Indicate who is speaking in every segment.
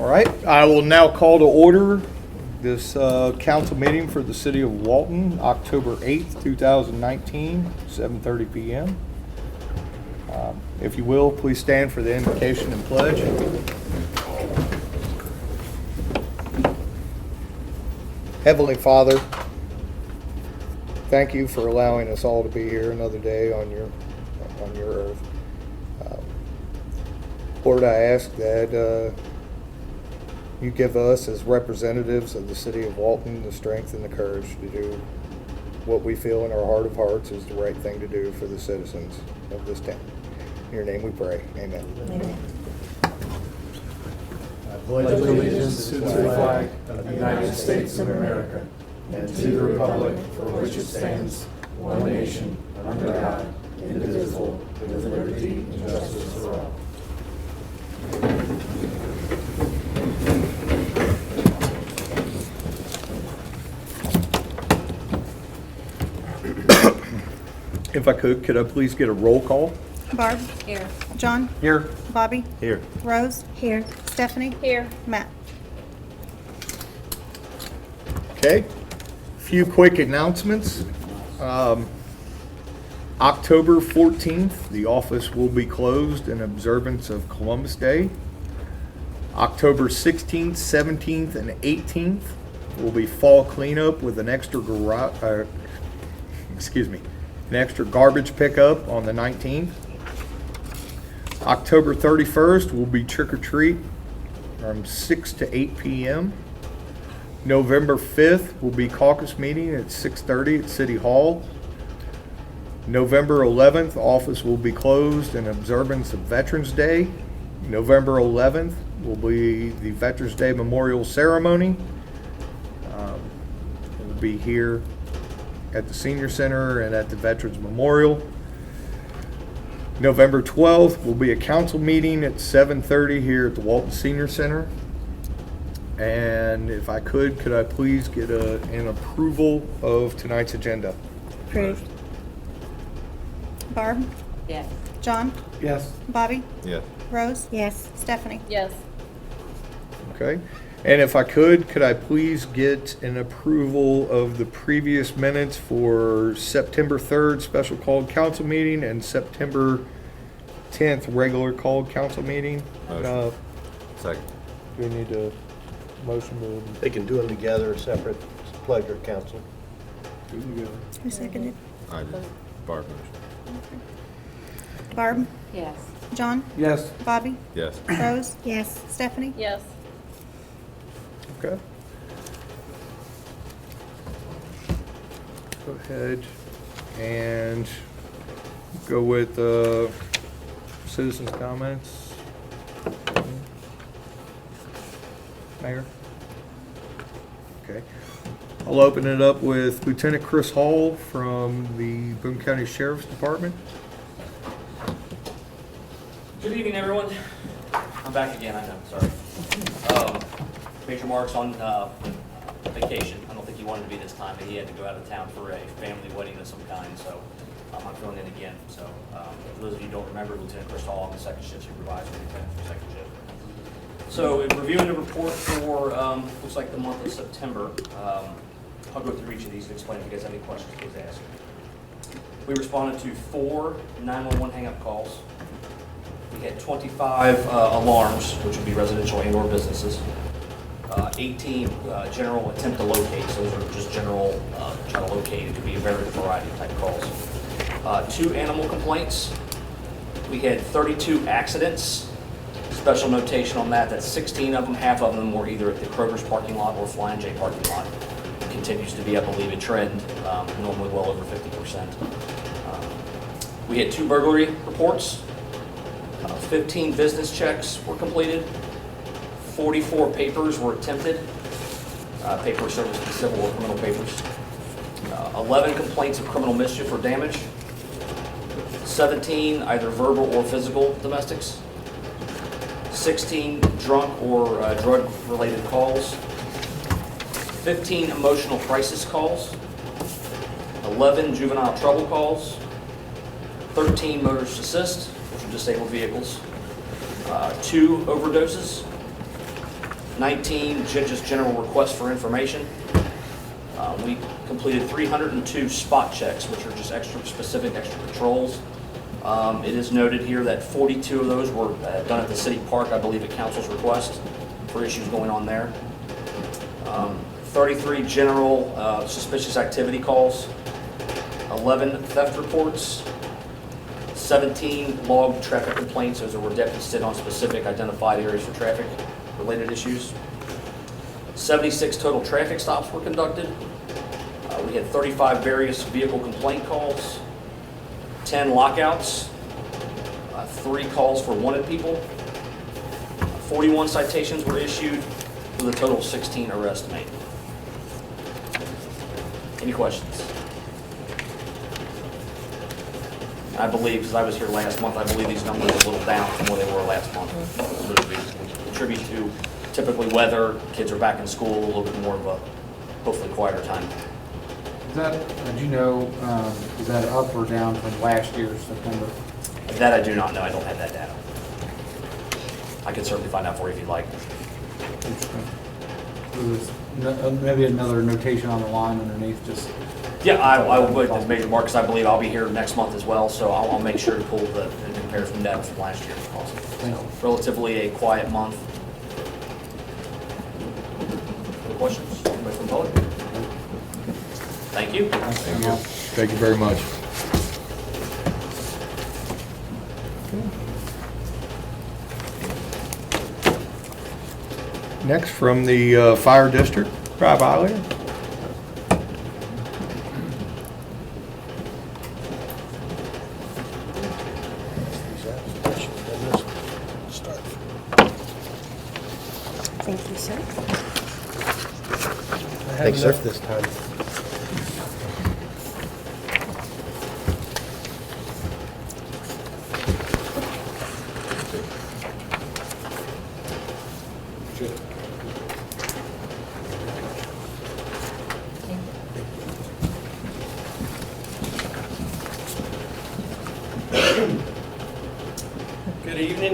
Speaker 1: All right, I will now call to order this council meeting for the city of Walton, October 8th, 2019, 7:30 p.m. If you will, please stand for the invocation and pledge. Heavenly Father, thank you for allowing us all to be here another day on your earth. Lord, I ask that you give us as representatives of the city of Walton the strength and the courage to do what we feel in our heart of hearts is the right thing to do for the citizens of this town. In your name we pray. Amen.
Speaker 2: Amen.
Speaker 3: I pledge allegiance to the flag of the United States of America and to the republic for which it stands, one nation, under God, indivisible, with liberty and justice for all.
Speaker 1: If I could I please get a roll call?
Speaker 4: Barb?
Speaker 2: Here.
Speaker 4: John?
Speaker 1: Here.
Speaker 4: Bobby?
Speaker 1: Here.
Speaker 4: Rose?
Speaker 2: Here.
Speaker 4: Stephanie?
Speaker 2: Here.
Speaker 4: Matt?
Speaker 1: Okay, few quick announcements. October 14th, the office will be closed in observance of Columbus Day. October 16th, 17th, and 18th will be fall cleanup with an extra an extra garbage pickup on the 19th. October 31st will be trick or treat from 6 to 8 p.m. November 5th will be caucus meeting at 6:30 at City Hall. November 11th, office will be closed in observance of Veterans Day. November 11th will be the Veterans Day Memorial Ceremony. It will be here at the Senior Center and at the Veterans Memorial. November 12th will be a council meeting at 7:30 here at the Walton Senior Center. And if I could I please get an approval of tonight's agenda?
Speaker 2: Approved.
Speaker 4: Barb?
Speaker 2: Yes.
Speaker 4: John?
Speaker 3: Yes.
Speaker 4: Bobby?
Speaker 1: Yes.
Speaker 4: Rose?
Speaker 2: Yes.
Speaker 4: Stephanie?
Speaker 2: Yes.
Speaker 1: Okay. And if I could I please get an approval of the previous minutes for September 3rd special called council meeting and September 10th regular called council meeting?
Speaker 5: Motion. Second.
Speaker 1: Do we need a motion to?
Speaker 6: They can do them together, separate. It's a pleasure, council.
Speaker 4: Who seconded?
Speaker 5: I did. Barb motion.
Speaker 4: Barb?
Speaker 2: Yes.
Speaker 4: John?
Speaker 3: Yes.
Speaker 4: Bobby?
Speaker 5: Yes.
Speaker 4: Rose?
Speaker 2: Yes.
Speaker 4: Stephanie?
Speaker 2: Yes.
Speaker 1: Okay. Go ahead and go with citizens' comments. Mayor? Okay. I'll open it up with Lieutenant Chris Hall from the Boone County Sheriff's Department.
Speaker 7: Good evening, everyone. I'm back again, I know, sorry. Major Mark's on vacation. I don't think he wanted to be this time, but he had to go out of town for a family wedding of some kind, so I'm filling in again. So for those of you who don't remember, Lieutenant Chris Hall, I'm the second shift supervisor, lieutenant for second shift. So in reviewing the report for, looks like the month of September, I'll go through each of these and explain if you guys have any questions, please ask. We responded to 4 911 hang-up calls. We had 25 alarms, which would be residential and/or businesses. 18 general attempt to locate. So those are just general trying to locate. It could be a very variety of type calls. 2 animal complaints. We had 32 accidents. Special notation on that, that's 16 of them, half of them were either at the Kroger's parking lot or Flying J parking lot. It continues to be, I believe, a trend, normally well over 50%. We had 2 burglary reports. 15 business checks were completed. 44 papers were attempted. Paper service in civil or criminal papers. 11 complaints of criminal mischief or damage. 17 either verbal or physical domestics. 16 drunk or drug-related calls. 15 emotional crisis calls. 11 juvenile trouble calls. 13 motorist assist, which are disabled vehicles. 2 overdoses. 19, judge's general request for information. We completed 302 spot checks, which are just extra specific, extra patrols. It is noted here that 42 of those were done at the city park, I believe at council's request, for issues going on there. 33 general suspicious activity calls, 11 theft reports, 17 logged traffic complaints, those are where deputies sit on specific identified areas for traffic-related issues. 76 total traffic stops were conducted. We had 35 various vehicle complaint calls, 10 lockouts, 3 calls for wanted people, 41 citations were issued, with a total of 16 arrests made. Any questions? I believe, because I was here last month, I believe these numbers are a little down from where they were last month. We attribute to typically weather, kids are back in school, a little bit more of a hopefully quieter time.
Speaker 3: Is that, do you know, is that up or down from last year's September?
Speaker 7: That I do not know, I don't have that data. I could certainly find out for you if you'd like.
Speaker 3: Maybe another notation on the line underneath, just.
Speaker 7: Yeah, I would, as Major Mark, because I believe I'll be here next month as well, so I'll make sure to pull the comparison data from last year if possible.
Speaker 3: Thank you.
Speaker 7: Relatively a quiet month. Any questions? Anybody from the public? Thank you.
Speaker 1: Thank you very much. Next, from the Fire District, Rob Ollier.
Speaker 4: Thank you, sir.
Speaker 6: Thanks, sir. This time.
Speaker 2: Good evening.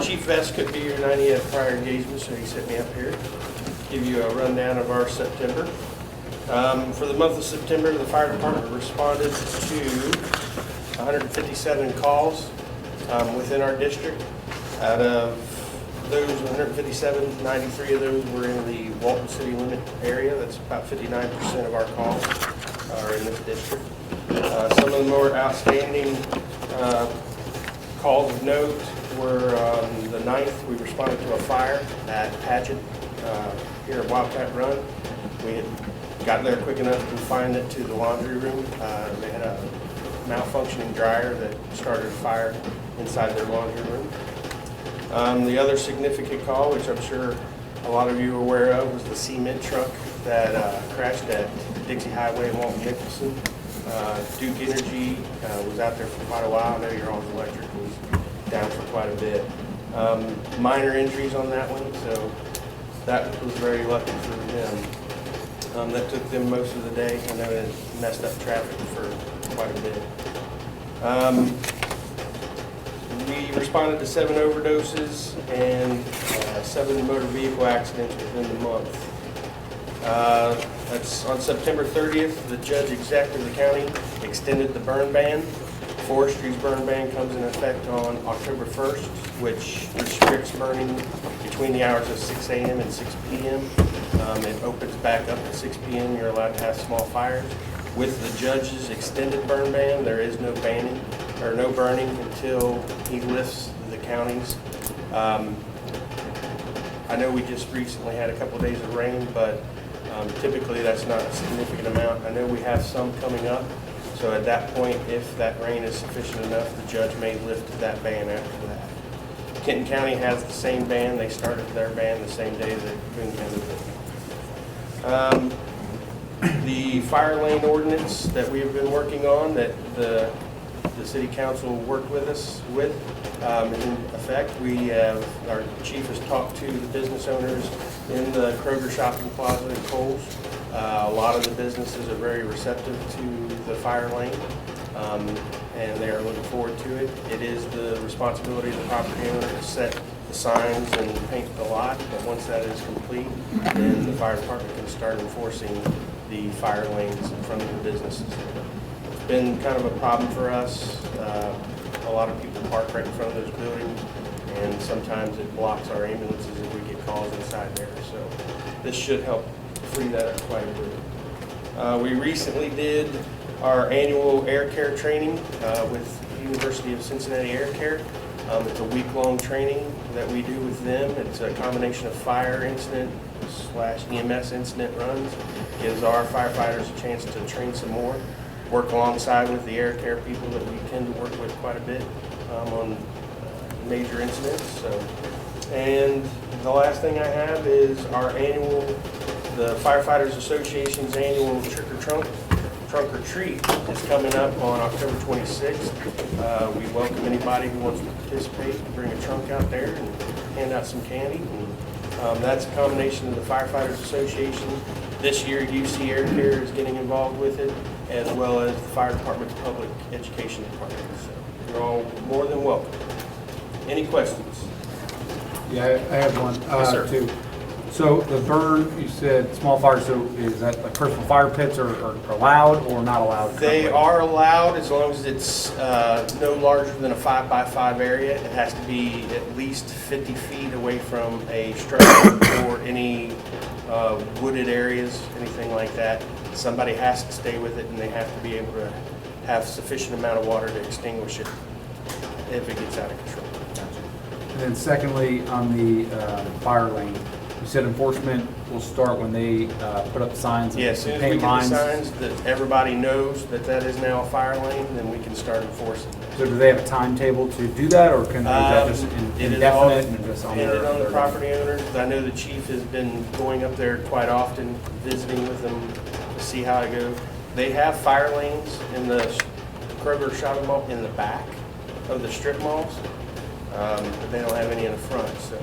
Speaker 2: Chief Vest couldn't be here tonight. He had prior engagements, so he sent me up here to give you a rundown of our September. For the month of September, the fire department responded to 157 calls within our district. Out of those 157, 93 of those were in the Walton city limit area. That's about 59% of our calls are in this district. Some of the more outstanding calls of note were on the 9th, we responded to a fire at Patchett here at Wildcat Run. We had got there quick enough to confine it to the laundry room. They had a malfunctioning dryer that started a fire inside their laundry room. The other significant call, which I'm sure a lot of you are aware of, was the cement truck that crashed at Dixie Highway in Walton Nicholson. Duke Energy was out there for quite a while. I know your all's electric was down for quite a bit. Minor injuries on that one, so that was very lucky for them. That took them most of the day. I know it messed up traffic for quite a bit. We responded to 7 overdoses and 7 motor vehicle accidents within the month. That's on September 30th, the judge exec of the county extended the burn ban. Forestry's burn ban comes in effect on October 1st, which restricts burning between the hours of 6 a.m. and 6 p.m. It opens back up at 6 p.m. You're allowed to have small fires. With the judge's extended burn ban, there is no banning or no burning until he lifts the counties. I know we just recently had a couple of days of rain, but typically that's not a significant amount. I know we have some coming up, so at that point, if that rain is sufficient enough, the judge may lift that ban after that. Kenton County has the same ban. They started their ban the same day that Boone County did. The fire lane ordinance that we have been working on, that the city council worked with us with, is in effect. Our chief has talked to the business owners in the Kroger shopping plaza and Kohl's. A lot of the businesses are very receptive to the fire lane, and they are looking forward to it. It is the responsibility of the property owner to set the signs and paint the lot, but once that is complete, then the fire department can start enforcing the fire lanes in front of the businesses. It's been kind of a problem for us. A lot of people park right in front of those buildings, and sometimes it blocks our ambulances if we get calls inside there. So this should help free that up quite a bit. We recently did our annual air care training with University of Cincinnati Air Care. It's a week-long training that we do with them. It's a combination of fire incident / EMS incident runs. Gives our firefighters a chance to train some more, work alongside with the air care people that we tend to work with quite a bit on major incidents. So, and the last thing I have is the Firefighters Association's annual trunk or treat is coming up on October 26th. We welcome anybody who wants to participate to bring a trunk out there and hand out some candy. And, that's a combination of the Firefighters Association. This year, UC Air Care is getting involved with it, as well as the Fire Department's Public Education Department. So you're all more than welcome. Any questions?
Speaker 3: Yeah, I have one,
Speaker 2: Yes, sir.
Speaker 3: too. So the burn, you said small fire, so is that like personal fire pits are allowed or not allowed?
Speaker 2: They
Speaker 3: currently?
Speaker 2: are allowed as long as it's no larger than a 5x5 area. It has to be at least 50 feet away from a structure or any wooded areas, anything like that. Somebody has to stay with it, and they have to be able to have sufficient amount of water to extinguish it if it gets out of control.
Speaker 3: And then secondly, on the fire lane, you said enforcement will start when they put up signs
Speaker 2: Yeah,
Speaker 3: and
Speaker 2: as soon as we
Speaker 3: paint
Speaker 2: get the
Speaker 3: lines.
Speaker 2: signs that everybody knows that that is now a fire lane, then we can start enforcing.
Speaker 3: So do they have a timetable to do that, or can, is that just
Speaker 2: It is all
Speaker 3: indefinite and just on their?
Speaker 2: dependent on the
Speaker 3: their-
Speaker 2: property owners. I know the chief has been going up there quite often, visiting with them to see how it goes. They have fire lanes in the Kroger shopping mall in the back of the strip malls, but they don't have any in the front, so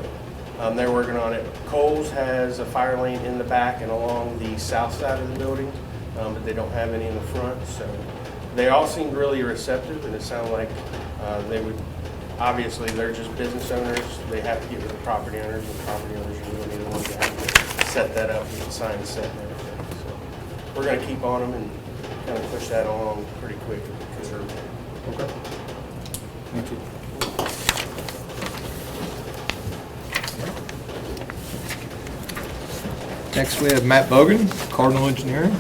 Speaker 2: they're working on it. Kohl's has a fire lane in the back and along the south side of the building, but they don't have any in the front, so they all seemed really receptive, and it sounded like they would, obviously, they're just business owners. They have to get with the property owners, and property owners are going to be the ones that have to set that up and get signs set and everything. So we're going to keep on them and kind of push that along pretty quick because they're
Speaker 3: Okay. Thank you.
Speaker 1: Next, we have Matt Bogan, Cardinal Engineering.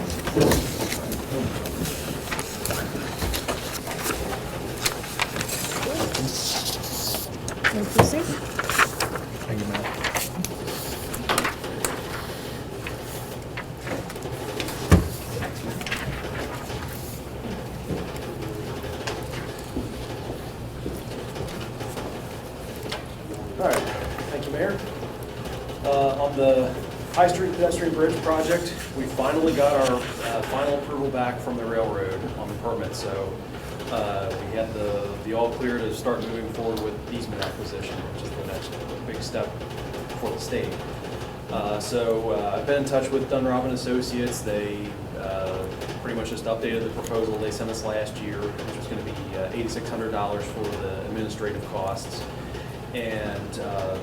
Speaker 4: Thank you, sir.
Speaker 1: Thank you, Matt.
Speaker 8: All right, thank you, Mayor. On the High Street pedestrian bridge project, we finally got our final approval back from the railroad on the permit, so we had the all clear to start moving forward with easement acquisition, which is the next big step for the state. So I've been in touch with Dunrobin Associates. They pretty much just updated the proposal they sent us last year, which was going to be $8,600 for the administrative costs. And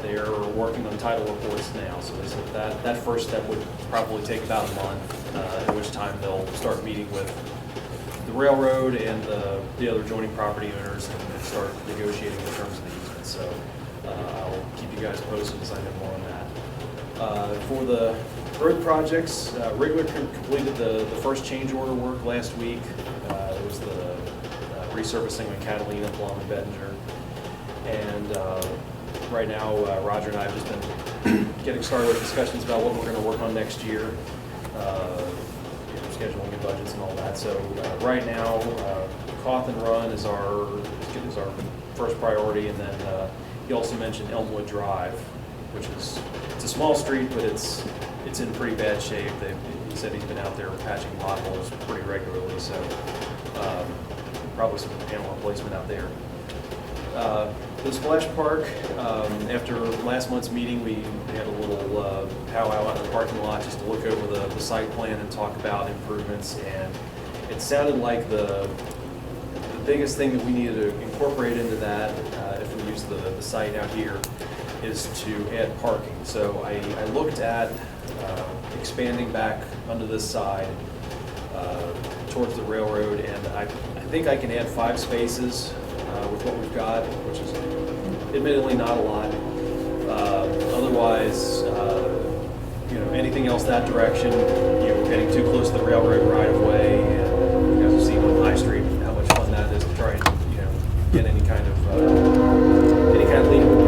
Speaker 8: they're working on title reports now. So they said that first step would probably take about a month, at which time they'll start meeting with the railroad and the other joining property owners and start negotiating the terms of the easement. So I'll keep you guys posted as I know more on that. For the road projects, Rigler completed the first change order work last week. It was the resurfacing on Catalina, Plum, and Bettinger. And right now, Roger and I have just been getting started with discussions about what we're going to work on next year, scheduling and budgets and all that. So right now, Cawthon Run is our first priority, and then he also mentioned Elmwood Drive, which is it's a small street, but it's in pretty bad shape. He said he's been out there patching potholes pretty regularly, so probably some panel replacement out there. The splash park, after last month's meeting, we had a little powwow out in the parking lot just to look over the site plan and talk about improvements. And it sounded like the biggest thing that we needed to incorporate into that, if we use the site out here, is to add parking. So I looked at expanding back onto this side towards the railroad, and I think I can add 5 spaces with what we've got, which is admittedly not a lot. Otherwise, anything else that direction, we're getting too close to the railroad right of way, and you guys have seen on High Street how much fun that is to try and get any kind of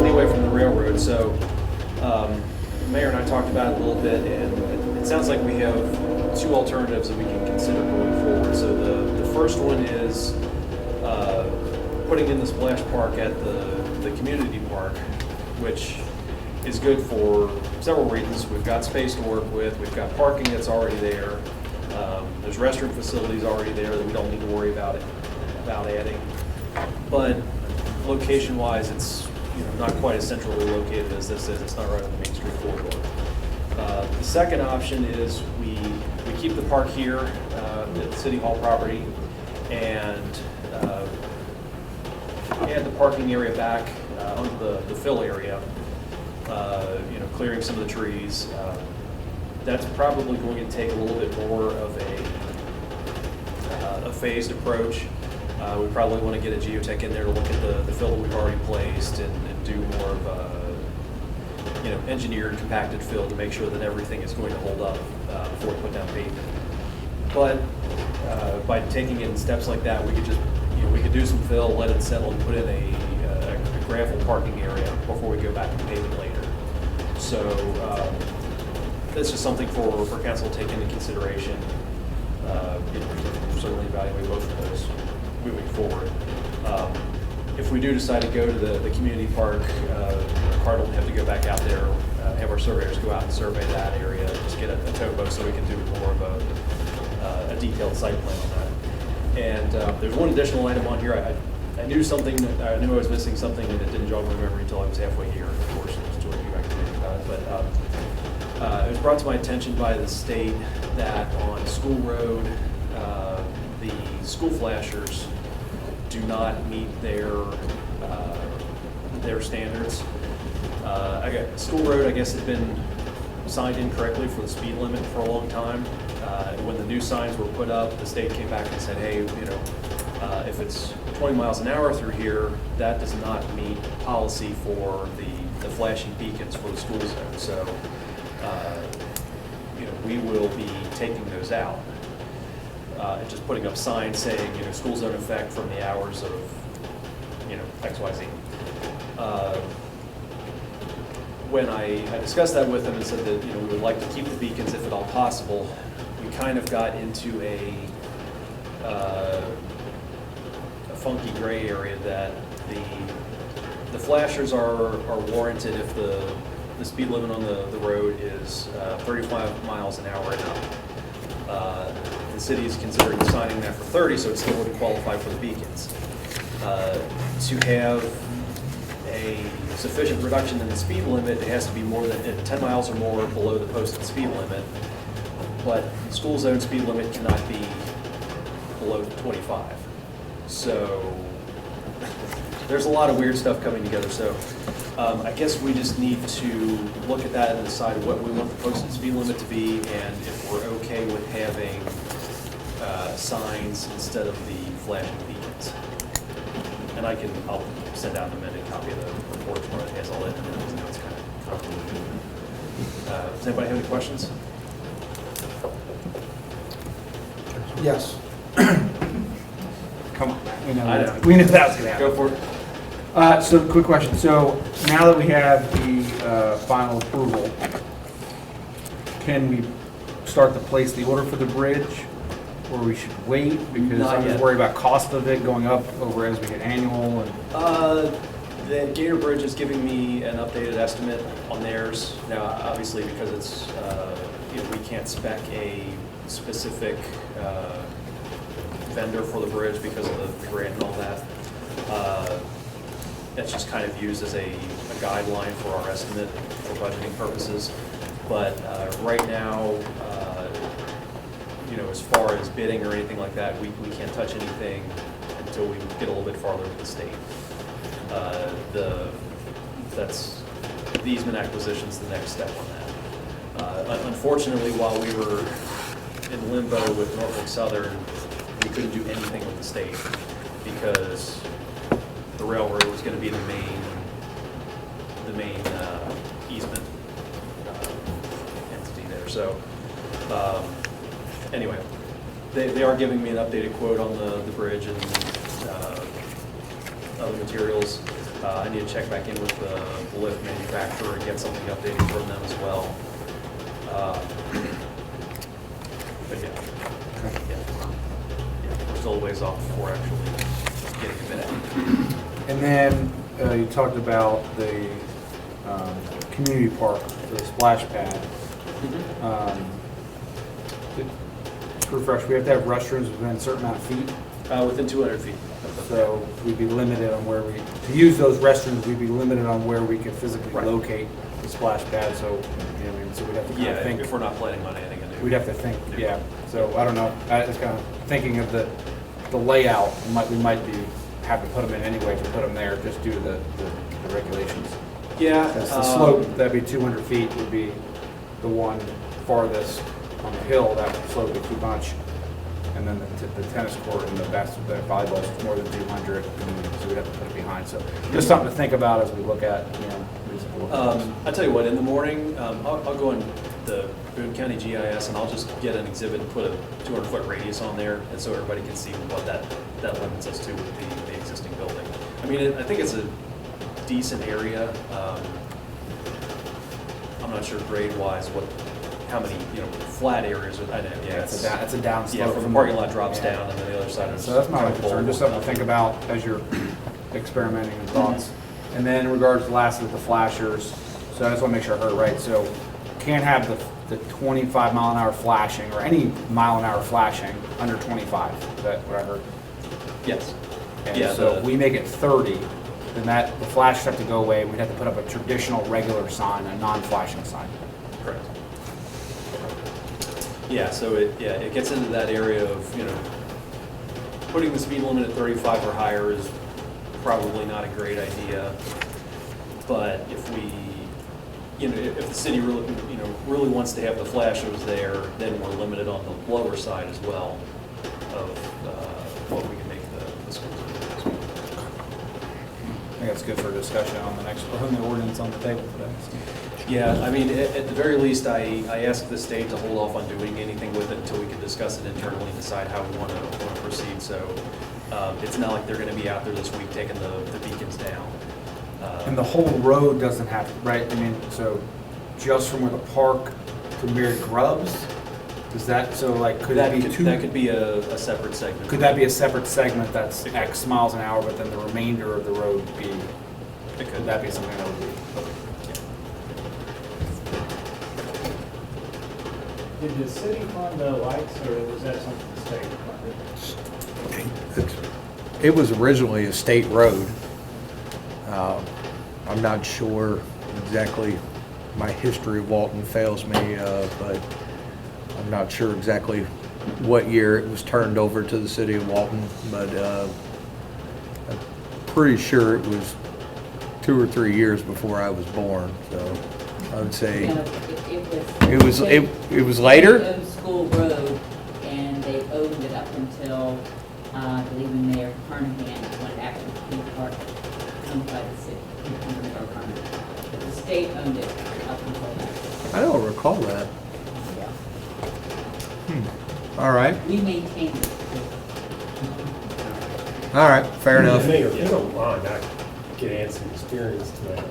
Speaker 8: leeway from the railroad. So, the Mayor and I talked about it a little bit, and it sounds like we have 2 alternatives that we can consider going forward. So the first one is putting in the splash park at the community park, which is good for several reasons. We've got space to work with, we've got parking that's already there, there's restroom facilities already there that we don't need to worry about adding. But location-wise, it's not quite as centrally located as this is. It's not right on the Main Street corridor. The second option is we keep the park here at the City Hall property and add the parking area back onto the fill area, clearing some of the trees. That's probably going to take a little bit more of a phased approach. We probably want to get a geotech in there to look at the fill that we've already placed and do more of a engineered compacted fill to make sure that everything is going to hold up before we put down pavement. But by taking it in steps like that, we could just we could do some fill, let it settle, and put in a gravel parking area before we go back to paving later. So that's just something for council to take into consideration. Certainly evaluate both of those moving forward. If we do decide to go to the community park, Cardinal will have to go back out there, have our surveyors go out and survey that area, just get a topo so we can do more of a detailed site plan on that. And there's one additional item on here. I knew something, I knew I was missing something, and it didn't jog my memory until I was halfway here. Of course, I was talking back to me about it. But it was brought to my attention by the state that on School Road, the school flashers do not meet their standards. School Road, I guess, had been signed incorrectly for the speed limit for a long time. When the new signs were put up, the state came back and said, hey, if it's 20 miles an hour through here, that does not meet policy for the flashing beacons for the school zone. So, we will be taking those out. And just putting up signs saying, school zone effect from the hours of, XYZ. When I discussed that with them and said that, we would like to keep the beacons if at all possible, we kind of got into a funky gray area that the flashers are warranted if the speed limit on the road is 35 miles an hour and up. The city is considering signing that for 30, so it still wouldn't qualify for the beacons. To have a sufficient reduction in the speed limit, it has to be more than 10 miles or more below the posted speed limit. But school zone speed limit cannot be below 25. So there's a lot of weird stuff coming together. So I guess we just need to look at that and decide what we want the posted speed limit to be, and if we're okay with having signs instead of the flashing beacons. And I'll send out an amended copy of the report where it has all that, and then it's kind of convoluted. Does anybody have any questions?
Speaker 3: Yes.
Speaker 9: Come on, we know
Speaker 8: I know.
Speaker 9: that was gonna happen.
Speaker 8: Go for it.
Speaker 9: So, quick question. So, now that we have the final approval, can we start to place the order for the bridge? Or we should wait? Because
Speaker 8: Not
Speaker 9: I'm just
Speaker 8: yet.
Speaker 9: worried about cost of it going up over as we get annual and...
Speaker 8: The Gator Bridge is giving me an updated estimate on theirs. Now, obviously, because it's, we can't spec a specific vendor for the bridge because of the grant and all that. That's just kind of used as a guideline for our estimate for budgeting purposes. But right now, as far as bidding or anything like that, we can't touch anything until we get a little bit farther with the state. That's the easement acquisition's the next step on that. Unfortunately, while we were in limbo with Norfolk Southern, we couldn't do anything with the state because the railroad was going to be the main easement entity there. So anyway, they are giving me an updated quote on the bridge and other materials. I need to check back in with the lift manufacturer and get something updated from them as well. But yeah, we're still a ways off before actually getting committed.
Speaker 9: And then you talked about the community park, the splash pad. To refresh, we have to have restrooms within a certain amount of feet.
Speaker 8: Within 200 feet.
Speaker 9: So we'd be limited on where to use those restrooms, we'd be limited on where we could physically
Speaker 8: Right.
Speaker 9: locate the splash pad, so, so we'd have to kind of think.
Speaker 8: If we're not planning on adding a new.
Speaker 9: We'd have to think, yeah. So I don't know, I was kind of thinking of the layout, we might have to put them in anyway, to put them there, just due to the regulations.
Speaker 8: Yeah.
Speaker 9: As the slope, that'd be 200 feet would be the one farthest on the hill, that slope would be too much. And then the tennis court and the volleyball is more than 200, so we'd have to put it behind. So just something to think about as we look at,
Speaker 8: I'll tell you what, in the morning, I'll go in the Boone County GIS and I'll just get an exhibit and put a 200-foot radius on there, and so everybody can see what that limits us to with the existing building. I mean, I think it's a decent area. I'm not sure grade-wise how many flat areas. I know, yeah,
Speaker 9: it's a down slope.
Speaker 8: Yeah, from the parking lot drops down, and then the other side is.
Speaker 9: So that's not a concern, just something to think about as you're experimenting and thoughts. And then in regards to lastly, the flashers, so I just want to make sure I heard it right. So can't have the 25 mile an hour flashing or any mile an hour flashing under 25. Is that what I heard?
Speaker 8: Yes.
Speaker 9: And
Speaker 8: Yeah,
Speaker 9: so if we make it 30, then the flashes have to go away. We'd have to put up a traditional regular sign, a non-flashing sign.
Speaker 8: Correct. Yeah, so it gets into that area of, putting the speed limit at 35 or higher is probably not a great idea. But if if the city really wants to have the flashers there, then we're limited on the lower side as well of what we can make the schools do.
Speaker 9: I think that's good for discussion on the ordinance on the table today.
Speaker 8: Yeah, I mean, at the very least, I asked the state to hold off on doing anything with it until we could discuss it internally and decide how we want to proceed. So it's not like they're going to be out there this week taking the beacons down.
Speaker 9: And the whole road doesn't have, right, I mean, so just from where the park to Mary Grubbs, is that, so like, could it be two?
Speaker 8: That could be a separate segment.
Speaker 9: Could that be a separate segment that's X miles an hour, but then the remainder of the road be, could that be something that would be?
Speaker 3: Did the city fund the lights, or was that something the state funded?
Speaker 1: It was originally a state road. I'm not sure exactly, my history of Walton fails me, but I'm not sure exactly what year it was turned over to the city of Walton, but I'm pretty sure it was 2 or 3 years before I was born, so I would say it was later?
Speaker 10: It was School Road, and they owned it up until, I believe Mayor Carnahan, when actually King Park owned by the city. The state owned it up until that.
Speaker 1: I don't recall that.
Speaker 10: Yeah.
Speaker 1: All right,
Speaker 10: We maintained it.
Speaker 1: all right, fair enough.
Speaker 11: Mayor, if you don't mind, I could add some experience to that.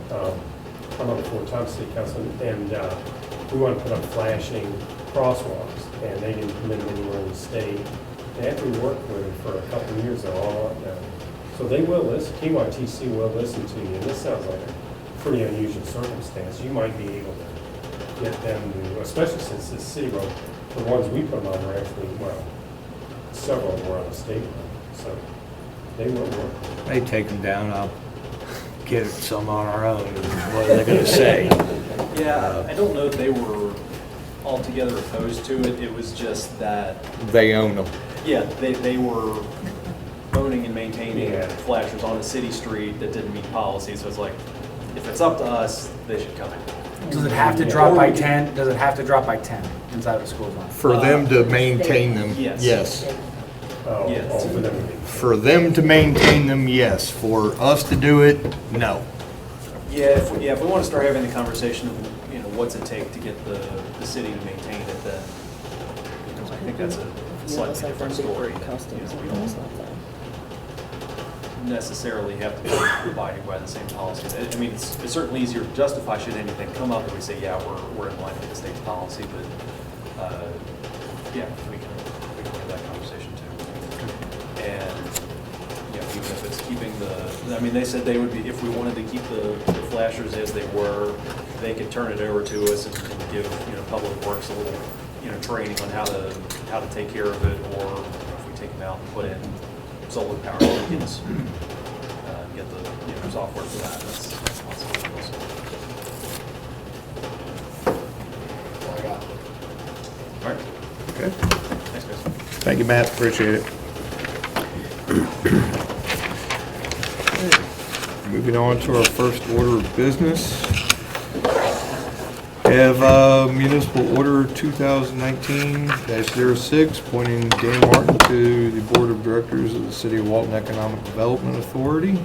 Speaker 11: I'm on the Fort Thompson City Council, and we want to put up flashing crosswalks, and they didn't permit them anywhere in the state. And after we worked with them for a couple of years, they're all up now. So they will listen, TYTC will listen to you, and this sounds like a pretty unusual circumstance. You might be able to get them to, especially since this city road, the ones we put them on are actually, well, several were on a state road, so they will work.
Speaker 1: They take them down, I'll get some on our own. What are they gonna say?
Speaker 8: Yeah, I don't know if they were altogether opposed to it. It was just that,
Speaker 1: They own them.
Speaker 8: yeah, they were owning and maintaining
Speaker 11: Yeah.
Speaker 8: flashers on a city street that didn't meet policy. So it's like, if it's up to us, they should come in.
Speaker 9: Does it have to drop by 10? Does it have to drop by 10 inside of a school zone?
Speaker 1: For them to maintain them,
Speaker 8: Yes.
Speaker 1: yes.
Speaker 11: Oh,
Speaker 8: Yes.
Speaker 11: oh, for them to be-
Speaker 1: For them to maintain them, yes. For us to do it, no.
Speaker 8: Yeah, if we want to start having the conversation of, what's it take to get the city to maintain it, then, I think that's a slightly different story. We don't necessarily have to be abiding by the same policy. I mean, it's certainly easier to justify should anything come up and we say, yeah, we're in line with the state's policy, but, yeah, we can have that conversation too. And, even if it's keeping they said they would be, if we wanted to keep the flashers as they were, they could turn it over to us and give, Public Works a little, training on how to take care of it, or if we take them out and put in solar power beacons, get the, software for that, that's possible also.
Speaker 6: All I got.
Speaker 8: All right,
Speaker 1: Okay.
Speaker 8: thanks, guys.
Speaker 1: Thank you, Matt. Appreciate it. Moving on to our first order of business. Have municipal order 2019-06, appointing Dan Martin to the Board of Directors of the City of Walton Economic Development Authority.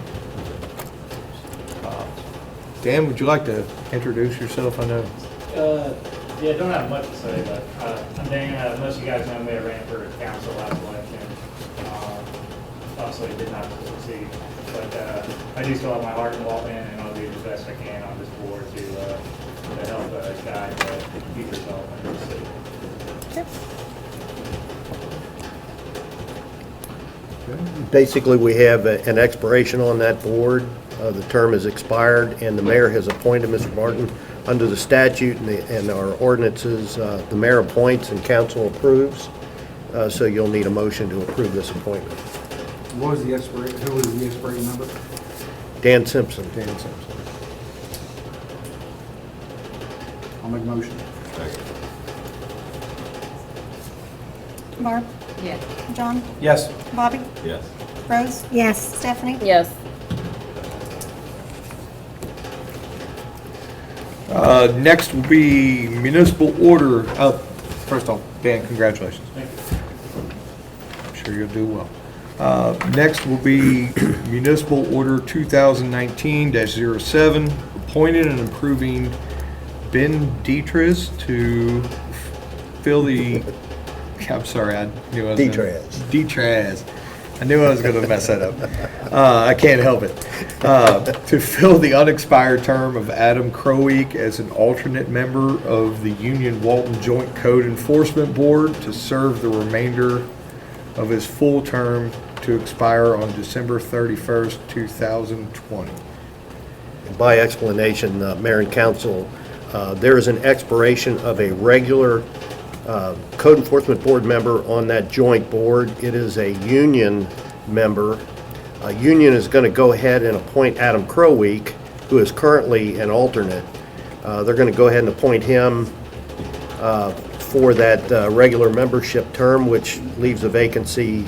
Speaker 1: Dan, would you like to introduce yourself? I know.
Speaker 12: Yeah, don't have much to say, but I'm Dan. Most of you guys know me. I ran for council last election. Obviously did not succeed, but I do still have my heart in Walton, and I'll do the best I can on this board to help guide the future development of the city.
Speaker 6: Basically, we have an expiration on that board. The term has expired, and the mayor has appointed Mr. Martin. Under the statute and our ordinances, the mayor appoints and council approves, so you'll need a motion to approve this appointment.
Speaker 9: What was the expiration, who was the expiration number?
Speaker 6: Dan Simpson.
Speaker 1: Dan Simpson.
Speaker 9: I'll make a motion.
Speaker 4: Barb,
Speaker 10: Yes.
Speaker 4: John,
Speaker 9: Yes.
Speaker 4: Bobby,
Speaker 5: Yes.
Speaker 4: Rose,
Speaker 13: Yes.
Speaker 4: Stephanie.
Speaker 13: Yes.
Speaker 1: Next will be municipal order. First off, Dan, congratulations.
Speaker 12: Thank you.
Speaker 1: I'm sure you'll do well. Next will be municipal order 2019-07, appointing and approving Ben Dietrich to fill the, I'm sorry, I knew I was Dietrich. I knew I was going to mess that up. I can't help it. To fill the unexpired term of Adam Croweek as an alternate member of the Union Walton Joint Code Enforcement Board to serve the remainder of his full term to expire on December 31st, 2020.
Speaker 6: By explanation, Mayor and Council, there is an expiration of a regular Code Enforcement Board member on that joint board. It is a union member. Union is going to go ahead and appoint Adam Croweek, who is currently an alternate. They're going to go ahead and appoint him for that regular membership term, which leaves a vacancy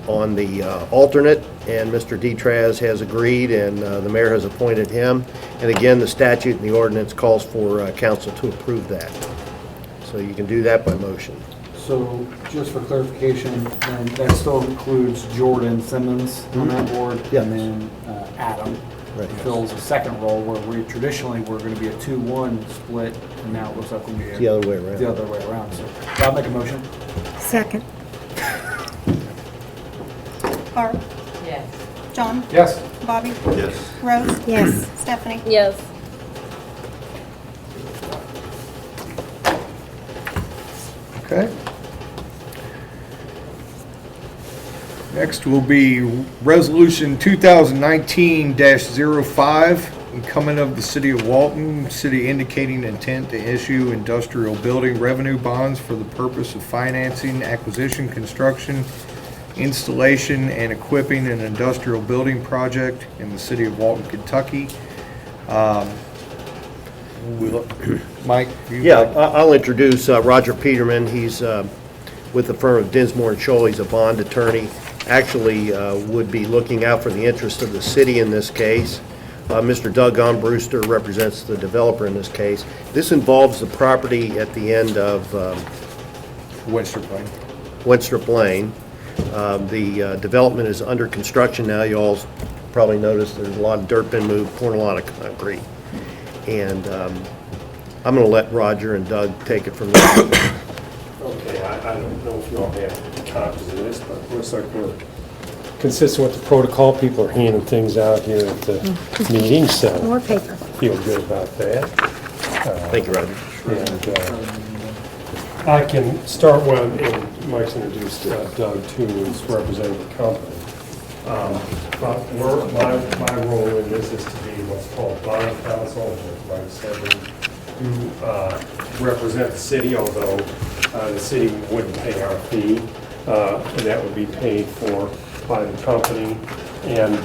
Speaker 6: on the alternate, and Mr. Dietrich has agreed, and the mayor has appointed him. And again, the statute and the ordinance calls for council to approve that. So you can do that by motion.
Speaker 9: So just for clarification, then that still includes Jordan Simmons on that board?
Speaker 6: Yes.
Speaker 9: And then Adam
Speaker 6: Right.
Speaker 9: fills a second role where we traditionally were going to be a 2-1 split, and now it looks like we'll be
Speaker 6: The other way around.
Speaker 9: the other way around. So I'll make a motion.
Speaker 13: Second.
Speaker 4: Barb,
Speaker 10: Yes.
Speaker 4: John,
Speaker 9: Yes.
Speaker 4: Bobby,
Speaker 5: Yes.
Speaker 4: Rose,
Speaker 13: Yes.
Speaker 4: Stephanie.
Speaker 13: Yes.
Speaker 1: Okay. Next will be Resolution 2019-05, incumbent of the City of Walton, city indicating intent to issue industrial building revenue bonds for the purpose of financing, acquisition, construction, installation, and equipping an industrial building project in the City of Walton, Kentucky. Mike? you
Speaker 6: Yeah,
Speaker 1: like-
Speaker 6: I'll introduce Roger Peterman. He's with the firm of Dinsmore and Scholl. He's a bond attorney. Actually would be looking out for the interest of the city in this case. Mr. Doug Brewster represents the developer in this case. This involves the property at the end of
Speaker 1: Winster Plain.
Speaker 6: Winstrip Lane. The development is under construction now. You all probably noticed there's a lot of dirt been moved, pouring a lot of concrete. And I'm going to let Roger and Doug take it from there.
Speaker 11: Okay, I don't know if you all have copies of this, but it looks like we're consistent with the protocol. People are handing things out here at the meeting, so
Speaker 4: More paper.
Speaker 11: feel good about that.
Speaker 6: Thank you, Roger.
Speaker 11: And I can start when, and Mike's introduced Doug too, who's representing the company. But my role in this is to be what's called bond counsel, as Mike said, who represent the city, although the city wouldn't pay our fee. And that would be paid for by the company. And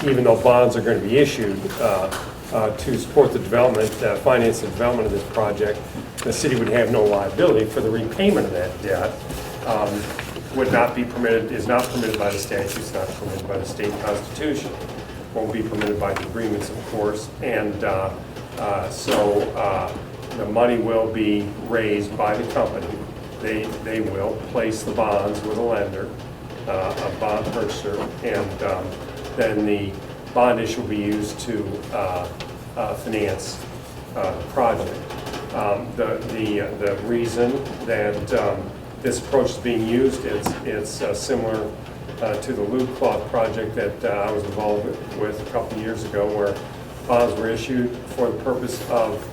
Speaker 11: even though bonds are going to be issued to support the development, finance the development of this project, the city would have no liability for the repayment of that debt. Would not be permitted, is not permitted by the statutes, not permitted by the state constitution. Won't be permitted by the agreements, of course. And so the money will be raised by the company. They will place the bonds with a lender, a bond purchaser, and then the bond issue will be used to finance the project. The reason that this approach is being used, it's similar to the Lou Cloth project that I was involved with a couple of years ago, where bonds were issued for the purpose of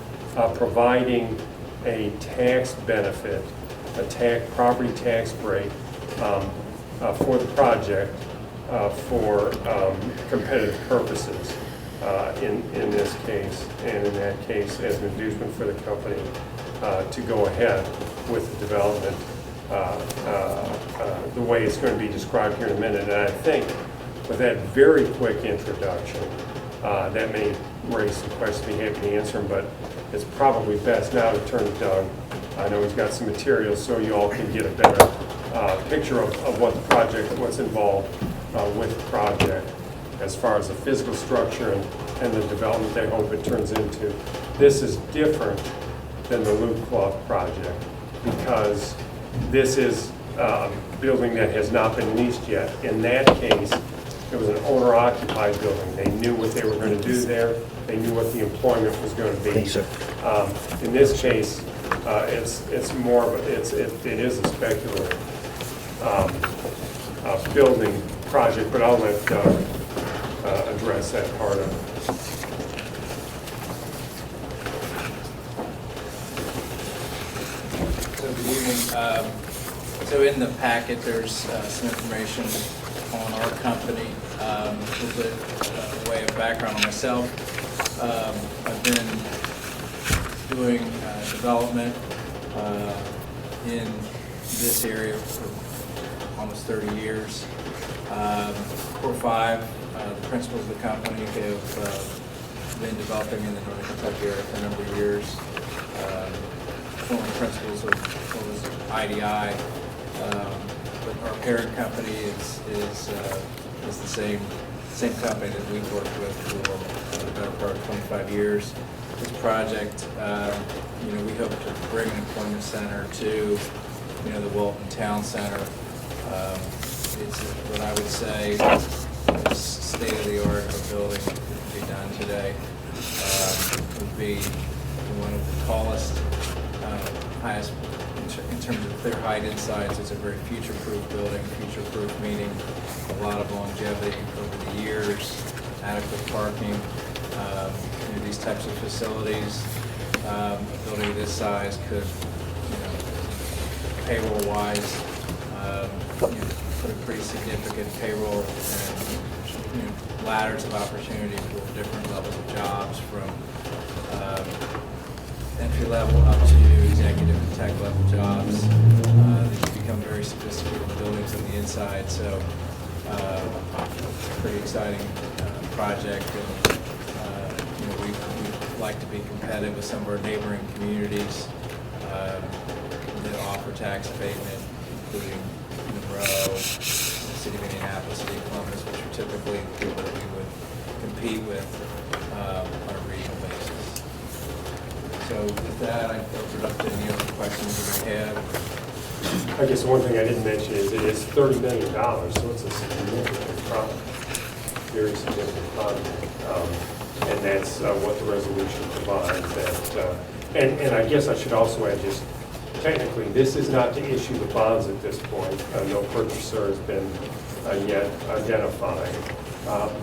Speaker 11: providing a tax benefit, a property tax break for the project for competitive purposes in this case, and in that case as an inducement for the company to go ahead with the development the way it's going to be described here in a minute. And I think with that very quick introduction, that may raise some questions, be happy to answer them, but it's probably best now to turn to Doug. I know he's got some materials so you all can get a better picture of what the project, what's involved with the project as far as the physical structure and the development they hope it turns into. This is different than the Lou Cloth project because this is a building that has not been leased yet. In that case, it was an owner-occupied building. They knew what they were going to do there. They knew what the employment was going to be. In this case, it's more of it is a speculative building project, but I'll let Doug address that part of it.
Speaker 13: So good evening. So in the packet, there's some information on our company, a little bit way of background on myself. I've been doing development in this area for almost 30 years. Core 5, the principals of the company have been developing in the Northern Kentucky area for a number of years. Former principals of what was IDI, but our parent company is the same company that we've worked with for the better part of 25 years. This project, we hope to bring an employment center to, the Wilton Town Center. It's what I would say is state-of-the-art of a building that could be done today. Would be one of the tallest, highest in terms of clear height inside. So it's a very future-proof building. Future-proof meaning a lot of longevity over the years, adequate parking. These types of facilities, a building of this size could, payroll-wise, put a pretty significant payroll and ladders of opportunity for different levels of jobs, from entry level up to executive and tech level jobs. These become very sophisticated buildings on the inside, so pretty exciting project. And we like to be competitive with some of our neighboring communities that offer tax abatement, including Monroe, the city of Indianapolis, city of Columbus, which are typically people that we would compete with on a regional basis. So with that, I open it up to any other questions you may have.
Speaker 11: I guess the one thing I didn't mention is it is $30 million, so it's a significant project, very significant project. And that's what the resolution provides. That, and I guess I should also add just, technically, this is not to issue the bonds at this point. No purchaser has been yet identified.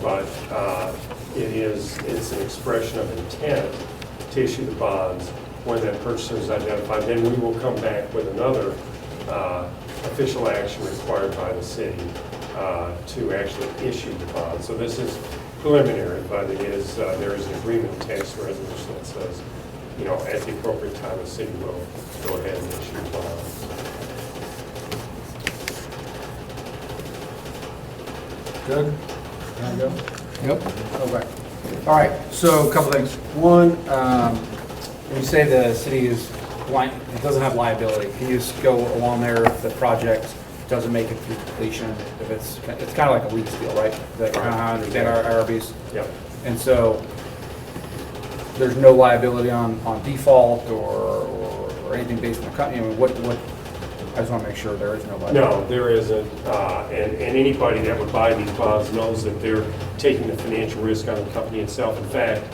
Speaker 11: But it's an expression of intent to issue the bonds. When that purchaser is identified, then we will come back with another official action required by the city to actually issue the bond. So this is preliminary, but it is there is an agreement text resolution that says, you know, at the appropriate time, the city will go ahead and issue bonds.
Speaker 9: Good? Can I go? Yep. Okay. All right, so a couple things. One, when you say the city is blind, it doesn't have liability, can you just go along there if the project doesn't make it through completion? If it's kind of like a lease deal, right? That kind of how I understand our IRBs.
Speaker 11: Yep.
Speaker 9: And so there's no liability on default or anything based on the company. I mean, what? I just want to make sure there is no liability.
Speaker 11: No, there isn't. And anybody that would buy these bonds knows that they're taking the financial risk on the company itself. In fact,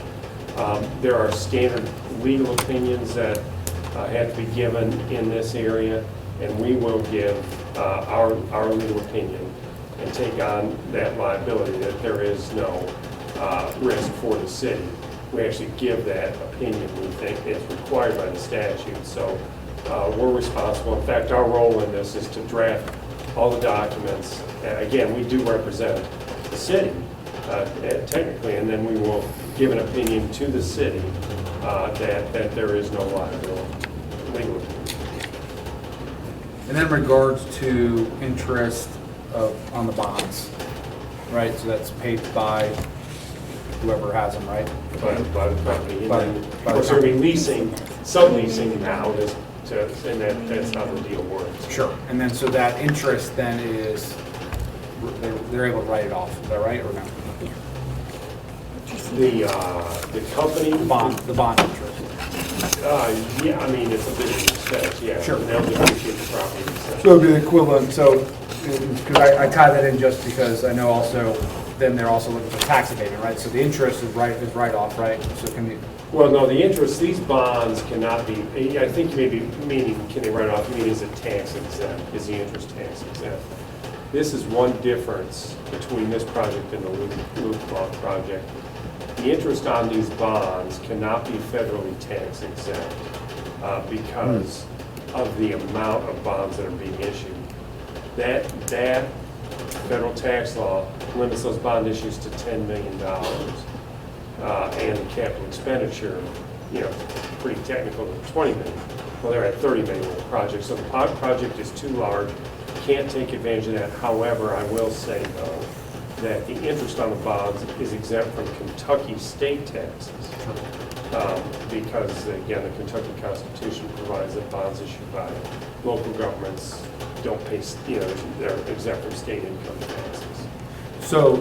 Speaker 11: there are standard legal opinions that have to be given in this area, and we will give our legal opinion and take on that liability that there is no risk for the city. We actually give that opinion. We think it's required by the statute. So we're responsible. In fact, our role in this is to draft all the documents. And again, we do represent the city technically, and then we will give an opinion to the city that there is no liability legally.
Speaker 9: And then in regards to interest on the bonds, right? So that's paid by whoever has them, right?
Speaker 11: By the company. And
Speaker 9: By-
Speaker 11: then, of
Speaker 9: by the
Speaker 11: course, they're
Speaker 9: company.
Speaker 11: releasing, subleasing now, and that's how the deal works.
Speaker 9: Sure. And then so that interest then is, they're able to write it off, is that right, or no?
Speaker 11: The company.
Speaker 9: The bond interest.
Speaker 11: Yeah, I mean, it's a business expense, yeah.
Speaker 9: Sure.
Speaker 11: They'll depreciate the property.
Speaker 9: So it'd be the equivalent, so, because I tie that in just because I know also, then they're also looking for tax abatement, right? So the interest is write off, right? So can you,
Speaker 11: Well, no, the interest, these bonds cannot be, I think you may be meaning, can they write off, you mean is it tax exempt? Is the interest tax exempt? This is one difference between this project and the Loop Cloth project. The interest on these bonds cannot be federally tax exempt because of the amount of bonds that are being issued. That federal tax law limits those bond issues to $10 million. And the capital expenditure, you know, pretty technical, 20 million. Well, they're at 30 million with the project. So the project is too large, can't take advantage of that. However, I will say, though, that the interest on the bonds is exempt from Kentucky state taxes. Because, again, the Kentucky Constitution provides that bonds issued by local governments don't pay, you know, they're exempt from state income taxes.
Speaker 9: so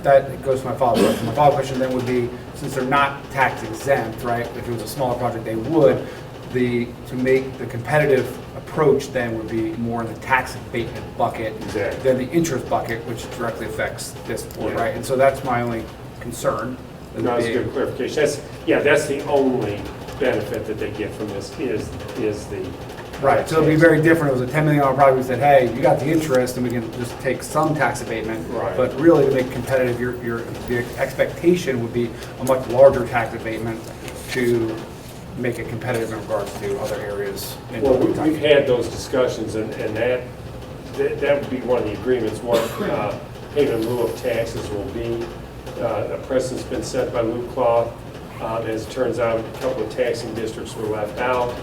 Speaker 9: that goes to my follow-up question. My follow-up question then would be, since they're not tax exempt, right? If it was a smaller project, they would. To make the competitive approach then would be more in the tax abatement bucket
Speaker 11: Exactly.
Speaker 9: than the interest bucket, which directly affects this board,
Speaker 11: Yeah.
Speaker 9: right? And so that's my only concern.
Speaker 11: No, that's a good clarification. That's the only benefit that they get from this is the.
Speaker 9: Right, so it'd be very different. If it was a $10 million project, we said, hey, you got the interest and we can just take some tax abatement.
Speaker 11: Right.
Speaker 9: But really to make competitive, the expectation would be a much larger tax abatement to make it competitive in regards to other areas. in
Speaker 11: Well,
Speaker 9: Kentucky.
Speaker 11: we've had those discussions, and that would be one of the agreements. One, payment in lieu of taxes will be, a precedent's been set by Loop Cloth. As it turns out, a couple of taxing districts were left out.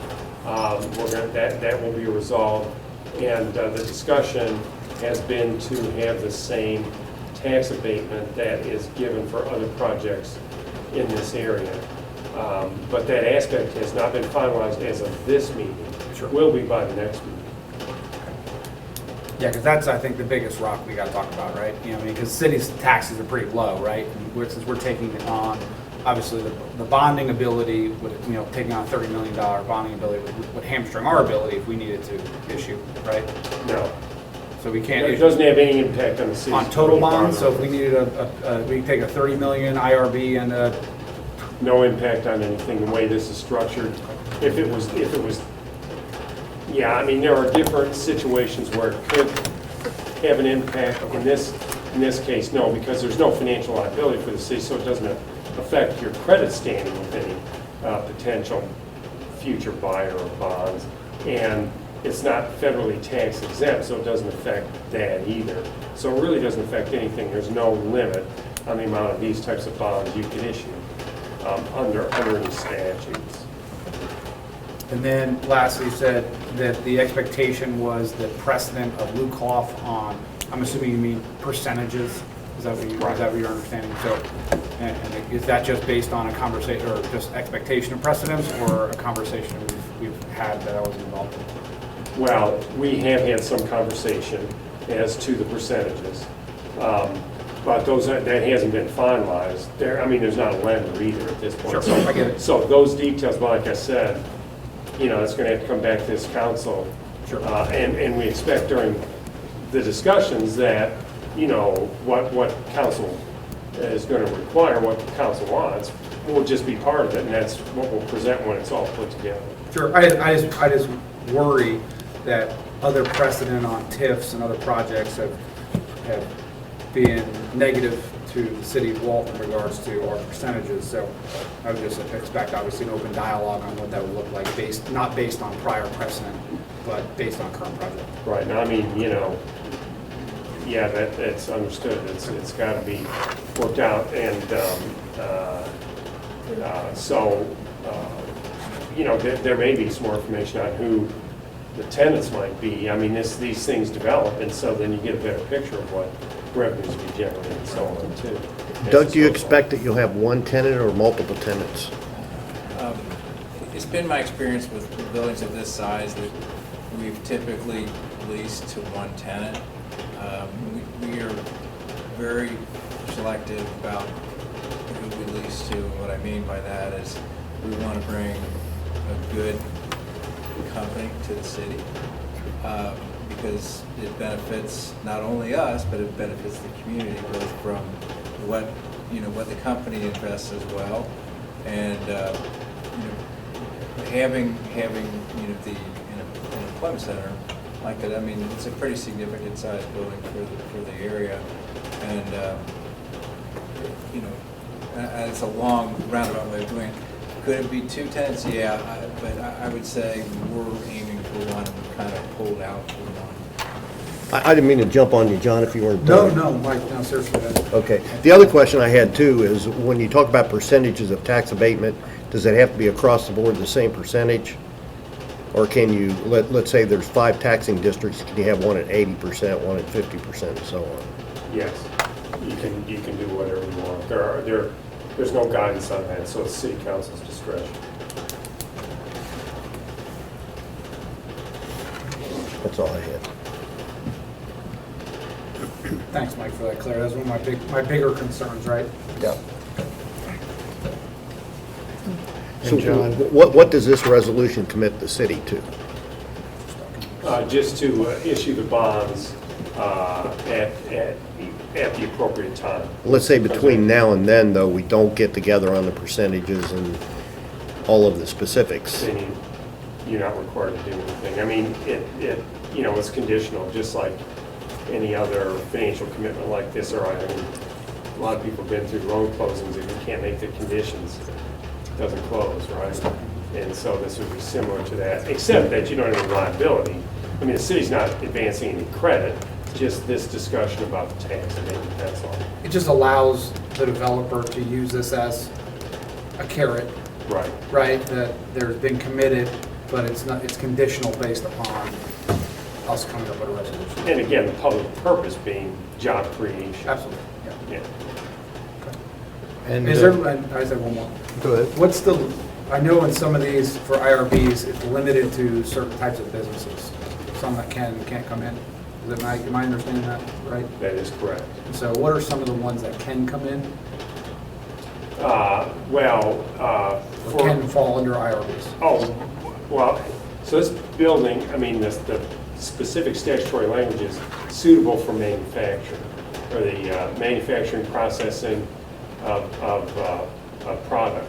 Speaker 11: That will be resolved. And the discussion has been to have the same tax abatement that is given for other projects in this area. But that aspect has not been finalized as of this meeting.
Speaker 9: Sure.
Speaker 11: Will be by the next meeting.
Speaker 9: Yeah, because that's, I think, the biggest rock we gotta talk about, right? You know, I mean, because cities' taxes are pretty low, right? And since we're taking it on, obviously, the bonding ability, would, you know, taking on a $30 million bonding ability would hamstring our ability if we needed to issue, right?
Speaker 11: No.
Speaker 9: So we can't.
Speaker 11: It doesn't have any impact on the city's.
Speaker 9: On total bonds, so if we needed we take a 30 million IRB and
Speaker 11: No impact on anything, the way this is structured. If it was, yeah, I mean, there are different situations where it could have an impact. In this case, no, because there's no financial liability for the city, so it doesn't affect your credit standing with any potential future buyer of bonds. And it's not federally tax exempt, so it doesn't affect that either. So it really doesn't affect anything. There's no limit on the amount of these types of bonds you can issue under any statutes.
Speaker 9: And then lastly, you said that the expectation was the precedent of Lukoff on, I'm assuming you mean percentages? Is that what you're understanding? So, and is that just based on a conversation, or just expectation of precedence, or a conversation we've had that I was involved in?
Speaker 11: Well, we have had some conversation as to the percentages, but that hasn't been finalized. I mean, there's not a lender either at this point.
Speaker 9: Sure, I get it.
Speaker 11: So those details, but like I said, you know, it's going to have to come back to this council.
Speaker 9: Sure.
Speaker 11: And we expect during the discussions that, you know, what council is going to require, what the council wants, will just be part of it, and that's what we'll present when it's all put together.
Speaker 9: Sure, I just worry that other precedent on TIFs and other projects have been negative to the city of Walton in regards to our percentages. So I would just expect, obviously, an open dialogue on what that would look like, not based on prior precedent, but based on current project.
Speaker 11: Right, now, I mean, you know, yeah, that's understood. It's got to be worked out, and you know, there may be some more information on who the tenants might be. I mean, these things develop, and so then you get a better picture of what revenues be generated and so on, too.
Speaker 6: Doug, do you expect that you'll have one tenant or multiple tenants?
Speaker 13: It's been my experience with buildings of this size that we've typically leased to one tenant. We are very selective about who we lease to. What I mean by that is we want to bring a good company to the city because it benefits not only us, but it benefits the community, both from what the company invests as well, and having the an employment center like that. I mean, it's a pretty significant size building for the area, and and it's a long roundabout way of doing it. Could it be two tenants? Yeah, but I would say we're aiming for one, and we kind of pulled out for one.
Speaker 6: I didn't mean to jump on you, John, if you weren't
Speaker 9: No,
Speaker 6: done.
Speaker 9: no, Mike, no, seriously.
Speaker 6: Okay. The other question I had too is when you talk about percentages of tax abatement, does it have to be across the board the same percentage? Or can you, let's say there's 5 taxing districts, can you have one at 80%, one at 50%, and so on?
Speaker 11: Yes, you can do whatever you want. There's no guidance on that, so it's city council's discretion.
Speaker 6: That's all I had.
Speaker 9: Thanks, Mike, for that, Claire. That's one of my bigger concerns, right?
Speaker 6: Yeah.
Speaker 3: And
Speaker 6: So
Speaker 3: John?
Speaker 6: what does this resolution commit the city to?
Speaker 11: Just to issue the bonds at the appropriate time.
Speaker 6: Let's say between now and then, though, we don't get together on the percentages and all of the specifics.
Speaker 11: Then you're not required to do anything. I mean, it's conditional, just like any other financial commitment like this, or I mean, a lot of people have been through road closings, if you can't make the conditions, it doesn't close, right? And so this would be similar to that, except that you don't have any liability. I mean, the city's not advancing any credit, just this discussion about the tax abatement, that's all.
Speaker 9: It just allows the developer to use this as a carrot,
Speaker 11: Right.
Speaker 9: right? That there's been committed, but it's conditional based upon us coming up with a resolution.
Speaker 11: And again, the public purpose being job creation.
Speaker 9: Absolutely, yeah.
Speaker 11: Yeah.
Speaker 3: And
Speaker 9: Is there, I said one more.
Speaker 3: go ahead.
Speaker 9: What's I know in some of these, for IRBs, it's limited to certain types of businesses, some that can and can't come in. Am I understanding that right?
Speaker 11: That is correct.
Speaker 9: So what are some of the ones that can come in,
Speaker 11: Well,
Speaker 9: or
Speaker 11: for.
Speaker 9: can fall under IRBs?
Speaker 11: Oh, well, so this building, I mean, the specific statutory language is suitable for manufacturing, or the manufacturing processing of product.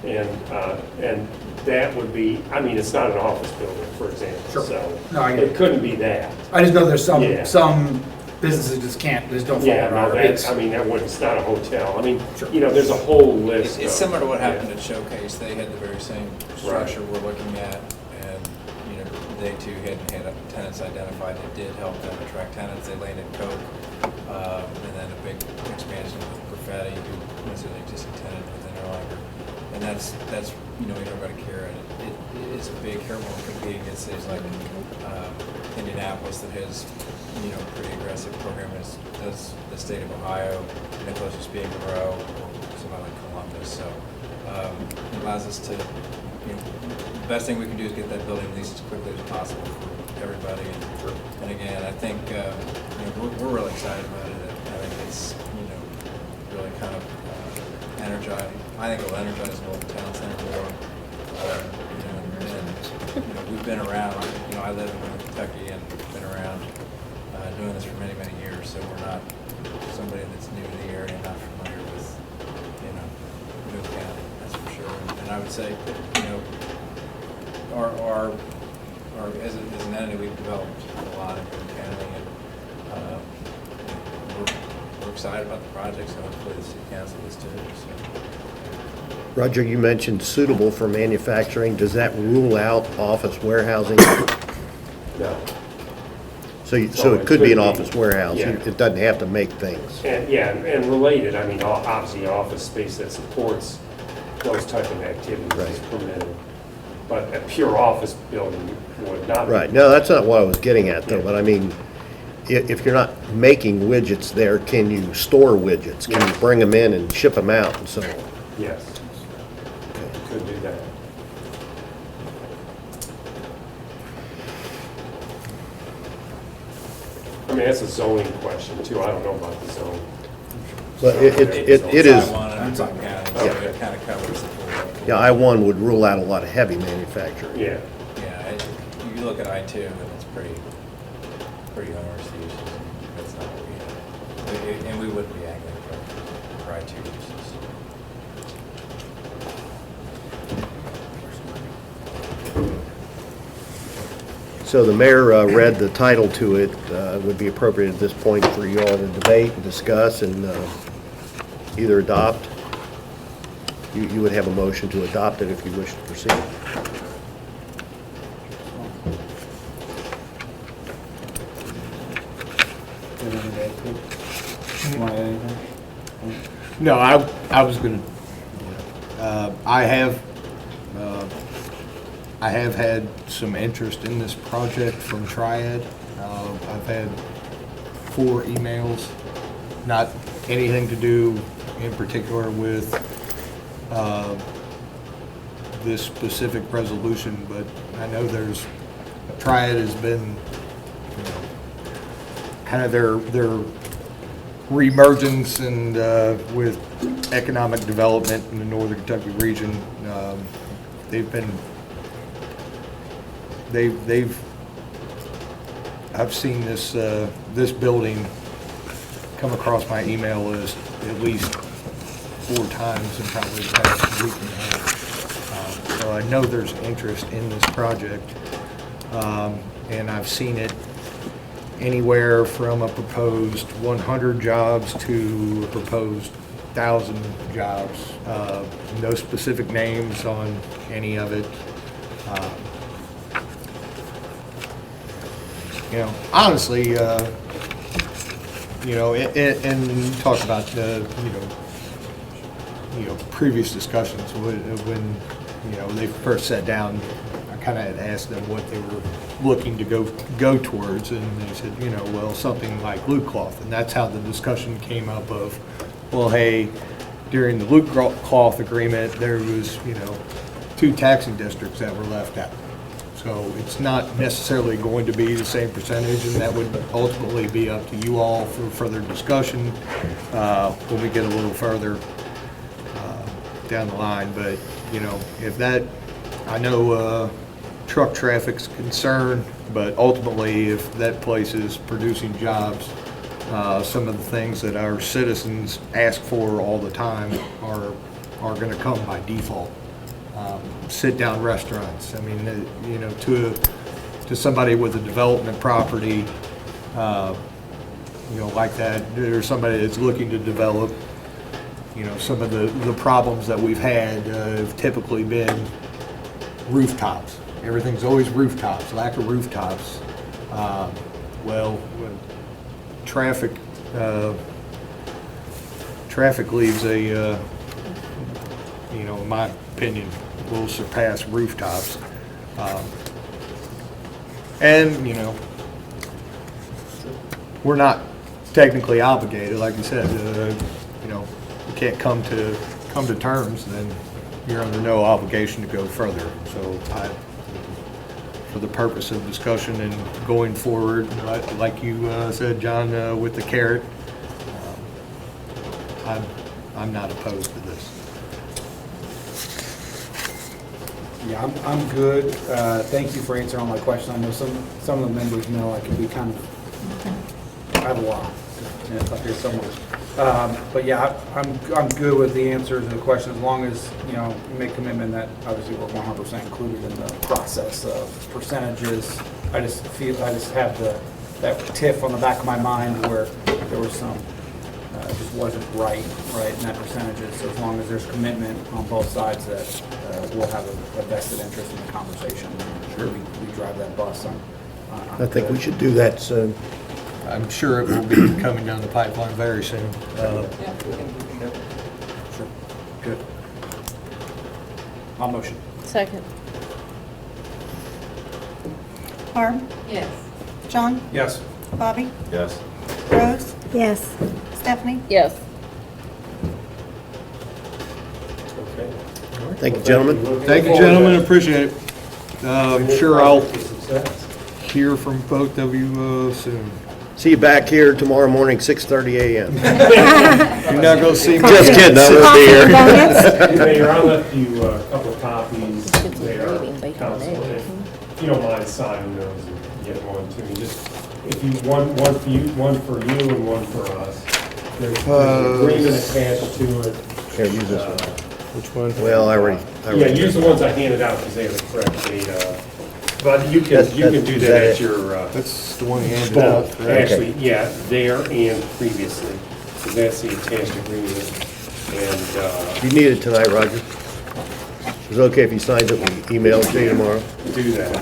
Speaker 11: And that would be, I mean, it's not an office building, for example,
Speaker 9: Sure.
Speaker 11: so
Speaker 9: No, I get
Speaker 11: it
Speaker 9: it.
Speaker 11: couldn't be that.
Speaker 9: I just know there's
Speaker 11: Yeah.
Speaker 9: some businesses just don't fall
Speaker 11: Yeah,
Speaker 9: under
Speaker 11: no,
Speaker 9: IRBs.
Speaker 11: I mean, that wouldn't, it's not a hotel. I mean,
Speaker 9: Sure.
Speaker 11: you know, there's a whole list.
Speaker 13: It's
Speaker 11: of-
Speaker 13: similar to what
Speaker 11: yeah.
Speaker 13: happened at Showcase. They had the very same structure we're looking at, and, you know, they too had tenants identified. It did help them attract tenants. They landed Coke, and then a big expansion with Graffiti, who was an existing tenant within Erlanger. And that's, you know, we talk about a carrot. It is a big carrot we're competing against cities like Indianapolis that has, you know, pretty aggressive program, as does the state of Ohio, and the closest being Monroe, or something like Columbus. So it allows us to, you know, the best thing we can do is get that building leased as quickly as possible for everybody. And again, I think, you know, we're really excited about it. I think it's, you know, really kind of energizing. I think it'll energize the whole town center more. You know, and, you know, we've been around. You know, I live in Kentucky and been around doing this for many, many years. So we're not somebody that's new to the area, not familiar with, you know, Boone County. That's for sure. And I would say, you know, our as an entity, we've developed a lot in Boone County, and we're excited about the project. So hopefully the city council is too. So.
Speaker 6: Roger, you mentioned suitable for manufacturing. Does that rule out office warehousing?
Speaker 11: No.
Speaker 6: So
Speaker 11: So
Speaker 6: it could be an
Speaker 11: be,
Speaker 6: office warehouse.
Speaker 11: yeah.
Speaker 6: It doesn't have to make things.
Speaker 11: And, yeah, and related, I mean, obviously, office space that supports those type of activities is
Speaker 6: Right.
Speaker 11: permitted. But a pure office building would not be.
Speaker 6: Right. No, that's not what I was getting at, though. But I mean, if you're not making widgets there, can you store widgets? Can you bring them in and ship them out and so on?
Speaker 11: Yes. Could do that. I mean, that's a zoning question too. I don't know about the zone.
Speaker 6: But it is,
Speaker 13: It's on county, so it kind of covers the full.
Speaker 6: yeah, I-1 would rule out a lot of heavy manufacturing.
Speaker 11: Yeah.
Speaker 13: Yeah, you look at I-2, and it's pretty onerous to use. That's not what we have. And we wouldn't be angling for I-2 uses.
Speaker 6: So the mayor read the title to it. It would be appropriate at this point for you all to debate and discuss and either adopt. You would have a motion to adopt it if you wish to proceed.
Speaker 1: No, I was gonna, I have had some interest in this project from Triad. I've had 4 emails, not anything to do in particular with this specific resolution, but I know Triad has been, you know, kind of their reemergence and with economic development in the northern Kentucky region. I've seen this building come across my email list at least 4 times in probably the past week and a half. So I know there's interest in this project. And I've seen it anywhere from a proposed 100 jobs to a proposed 1,000 jobs. No specific names on any of it. You know, honestly, you know, and you talk about the, you know, previous discussions when, you know, they first sat down. I kind of had asked them what they were looking to go towards, and they said, you know, well, something like loot cloth, and that's how the discussion came up of, well, hey, during the loot cloth agreement, there was, you know, 2 taxing districts that were left out. So it's not necessarily going to be the same percentage, and that would ultimately be up to you all for further discussion when we get a little further down the line. But, you know, if that, I know truck traffic's a concern, but ultimately, if that place is producing jobs, some of the things that our citizens ask for all the time are going to come by default. Sit-down restaurants. I mean, you know, to somebody with a development property, you know, like that, or somebody that's looking to develop, you know, some of the problems that we've had have typically been rooftops. Everything's always rooftops, lack of rooftops. Well, when traffic leaves a, you know, in my opinion, will surpass rooftops. And, you know, we're not technically obligated, like you said, you know, you can't come to terms, then you're under no obligation to go further. So for the purpose of discussion and going forward, like you said, John, with the carrot, I'm not opposed to this.
Speaker 9: Yeah, I'm good. Thank you for answering all my questions. I know some of the members know I can be kind of, I have a lot, and it's up here somewhere. But yeah, I'm good with the answers to the questions, as long as, you know, you make commitment that obviously we're 100% included in the process of percentages. I just have that tiff on the back of my mind where there was some, it just wasn't right in that percentages. So as long as there's commitment on both sides that we'll have a vested interest in the conversation. Sure. We drive that bus on.
Speaker 6: I think we should do that soon.
Speaker 1: I'm sure it will be coming down the pipeline very soon.
Speaker 9: Sure. Good. I'll motion.
Speaker 4: Second. Barb?
Speaker 10: Yes.
Speaker 4: John?
Speaker 9: Yes.
Speaker 4: Bobby?
Speaker 5: Yes.
Speaker 4: Rose?
Speaker 14: Yes.
Speaker 4: Stephanie?
Speaker 14: Yes.
Speaker 11: Okay.
Speaker 6: Thank you, gentlemen.
Speaker 1: Thank you, gentlemen, appreciate it. I'm sure I'll
Speaker 11: Success.
Speaker 1: hear from both of you soon.
Speaker 6: See you back here tomorrow morning, 6:30 a.m.
Speaker 1: You're not gonna see me.
Speaker 6: Just kidding, I won't be here.
Speaker 11: Mayor, I'll left you a couple of copies there, council, if you don't mind signing those and getting one to me. Just, if you, one for you and one for us. There's an agreement attached to it.
Speaker 6: Here, use this one.
Speaker 1: Which one?
Speaker 6: Well, I already.
Speaker 11: Yeah, use the ones I handed out because they have the correct data. But you can do that at your,
Speaker 1: That's the one you handed out,
Speaker 11: both,
Speaker 1: correct?
Speaker 11: actually, yeah, there and previously. So that's the attached agreement. And,
Speaker 6: You need it tonight, Roger. Is it okay if he signs it and email it to you tomorrow?
Speaker 11: do that.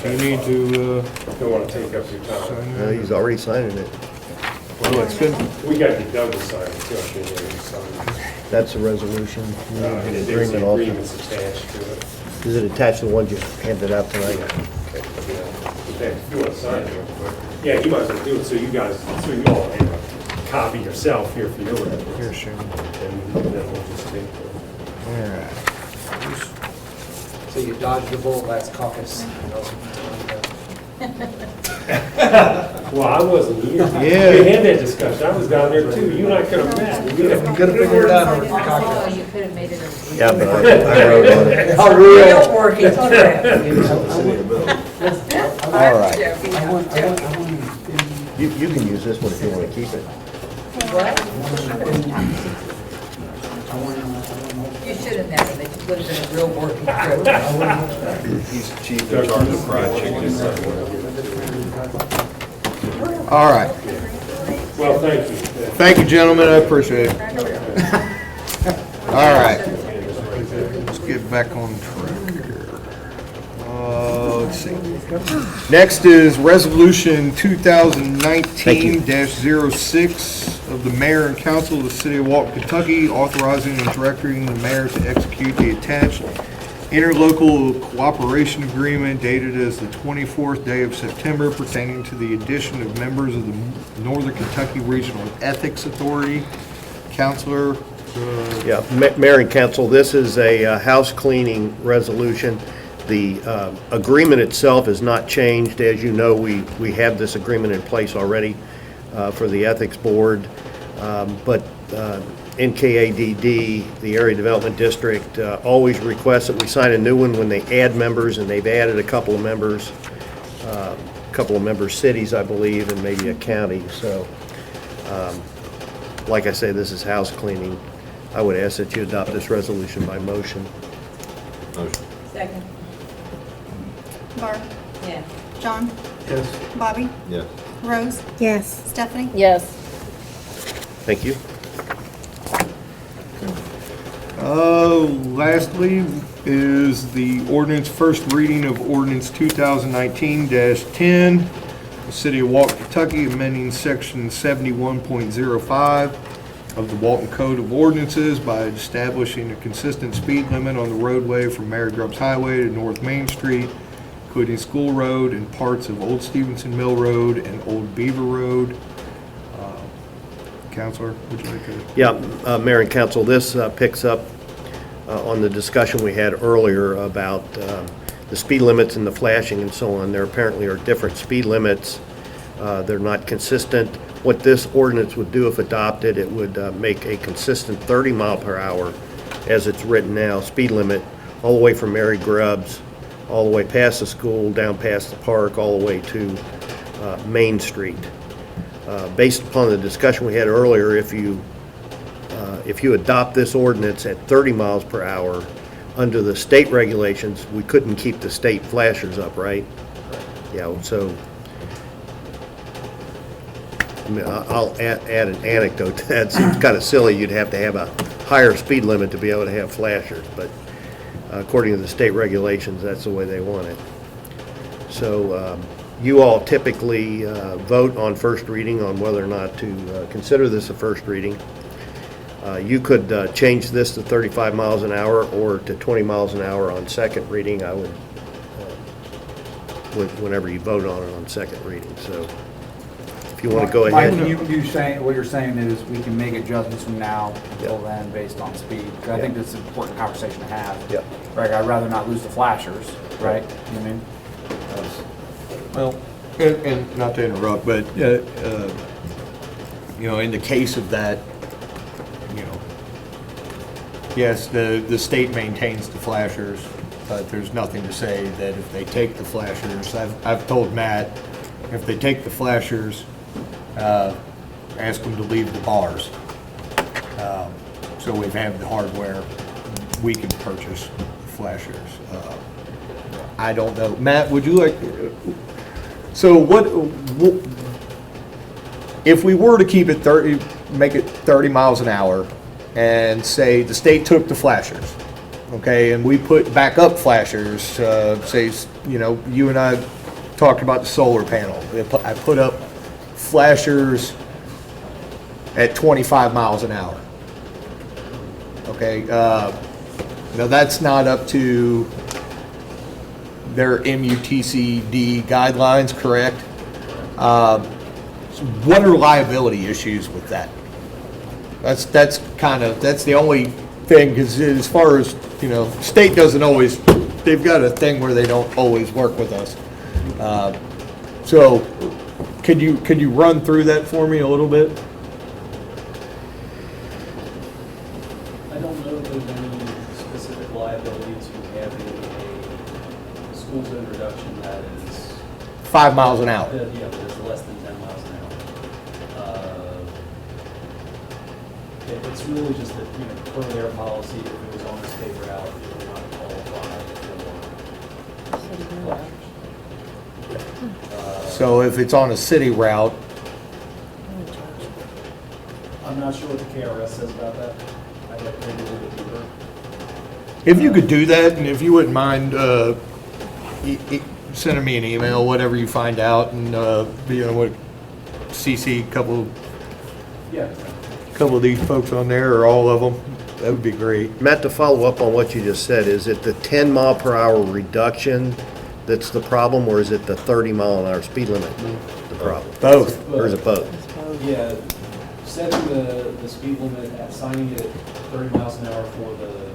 Speaker 1: You need to,
Speaker 11: Don't want to take up your time.
Speaker 6: No, he's already signing it.
Speaker 1: well, it's good.
Speaker 11: We got the Douglas sign, too, I should have signed.
Speaker 6: That's the resolution. You need the
Speaker 11: There's
Speaker 6: agreement
Speaker 11: the
Speaker 6: also.
Speaker 11: agreements attached to it.
Speaker 6: Is it attached to the ones you handed out tonight?
Speaker 11: Yeah. If you want to sign it real quick. Yeah, you might as well do it so you guys, so you all have a copy yourself here for your records.
Speaker 1: Here, Sharon.
Speaker 11: And then we'll just take it.
Speaker 1: All right.
Speaker 9: So you dodged the bullet last caucus.
Speaker 11: Well, I wasn't here.
Speaker 1: Yeah.
Speaker 11: We had that discussion. I was down there too. You and I could have met. We could have-
Speaker 9: You could have figured it out.
Speaker 10: Oh, you could have made it a.
Speaker 6: Yeah, but I wrote on it.
Speaker 9: How real.
Speaker 1: All right.
Speaker 6: You can use this one if you want to keep it.
Speaker 10: You should have never, it would have been a real working trip.
Speaker 5: He's chief in charge of project.
Speaker 1: All right.
Speaker 11: Well, thank you.
Speaker 1: Thank you, gentlemen, I appreciate it. All right. Let's get back on track here. Let's see. Next is Resolution 2019-06 of the Mayor and Council of the City of Walton, Kentucky, authorizing and directing the mayor to execute the attached interlocal cooperation agreement dated as the 24th day of September pertaining to the addition of members of the Northern Kentucky Regional Ethics Authority. Counselor?
Speaker 6: Yeah, Mayor and Council, this is a house cleaning resolution The agreement itself is not changed. As you know, we have this agreement in place already for the Ethics Board. But NKADD, the Area Development District, always requests that we sign a new one when they add members, and they've added a couple of members, cities, I believe, and maybe a county. So, like I say, this is house cleaning. I would ask that you adopt this resolution by motion.
Speaker 5: Motion.
Speaker 10: Second.
Speaker 4: Barb,
Speaker 10: Yes.
Speaker 4: John,
Speaker 9: Yes.
Speaker 4: Bobby,
Speaker 5: Yes.
Speaker 4: Rose,
Speaker 14: Yes.
Speaker 4: Stephanie.
Speaker 14: Yes.
Speaker 6: Thank you.
Speaker 1: Lastly is the ordinance, first reading of ordinance 2019-10, the City of Walton, Kentucky, amending section 71.05 of the Walton Code of Ordinances by establishing a consistent speed limit on the roadway from Mary Grubbs Highway to North Main Street, including School Road and parts of Old Stevenson Mill Road and Old Beaver Road. Counselor, would you like to?
Speaker 6: Yeah, Mayor and Council, this picks up on the discussion we had earlier about the speed limits and the flashing and so on. There apparently are different speed limits. They're not consistent. What this ordinance would do if adopted, it would make a consistent 30 mile per hour as it's written now, speed limit, all the way from Mary Grubbs, all the way past the school, down past the park, all the way to Main Street. Based upon the discussion we had earlier, if you adopt this ordinance at 30 miles per hour, under the state regulations, we couldn't keep the state flashers up, right? Yeah, so, I mean, I'll add an anecdote to that. It seems kind of silly you'd have to have a higher speed limit to be able to have flashers, but according to the state regulations, that's the way they want it. So, you all typically vote on first reading on whether or not to consider this a first reading. You could change this to 35 miles an hour or to 20 miles an hour on second reading. I would, whenever you vote on it on second reading. So if you want to go ahead.
Speaker 9: Mike, you saying, what you're saying is we can make adjustments from now until then based on speed. 'Cause I think that's an important conversation to have.
Speaker 6: Yep.
Speaker 9: Right, I'd rather not lose the flashers, right? You know what I mean?
Speaker 1: Well, and not to interrupt, but, you know, in the case of that, you know, yes, the state maintains the flashers, but there's nothing to say that if they take the flashers, I've told Matt, if they take the flashers, ask them to leave the bars. So we have the hardware, we can purchase flashers. I don't know. Matt, would you like, so what, if we were to keep it 30, make it 30 miles an hour, and say the state took the flashers, okay, and we put backup flashers, say, you know, you and I talked about the solar panel. I put up flashers at 25 miles an hour. Okay, now that's not up to their MUTCD guidelines, correct? What are liability issues with that? That's the only thing, because as far as, you know, state doesn't always, they've got a thing where they don't always work with us. So could you run through that for me a little bit?
Speaker 8: I don't know if there's any specific liability to having a school zone reduction that is,
Speaker 1: 5 miles an hour.
Speaker 8: yeah, that is less than 10 miles an hour. It's really just that, you know, per their policy, if it was on the state route, it would not qualify for.
Speaker 1: So if it's on a city route,
Speaker 8: I'm not sure what the KRS says about that. I'd have to maybe a little bit deeper.
Speaker 1: if you could do that, and if you wouldn't mind sending me an email, whatever you find out, and you know, what, CC a couple of these folks on there, or all of them, that would be great.
Speaker 6: Matt, to follow up on what you just said, is it the 10 mile per hour reduction that's the problem, or is it the 30 mile an hour speed limit the problem?
Speaker 1: Both.
Speaker 6: Or is it both?
Speaker 8: Yeah, setting the speed limit, signing it at 30 miles an hour for the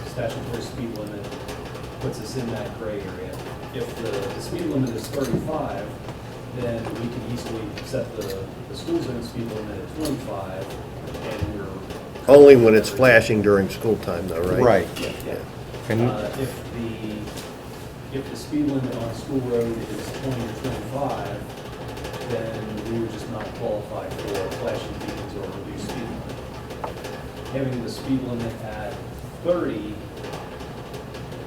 Speaker 8: statutory speed limit, puts us in that gray area. If the speed limit is 35, then we can easily set the school zone speed limit at 25, and we're...
Speaker 6: Only when it's flashing during school time though, right?
Speaker 1: Right.
Speaker 8: Yeah.
Speaker 1: And
Speaker 8: If the speed limit on a school road is 20 or 25, then we would just not qualify for flashing beacons or reduced speed limit. Having the speed limit at 30,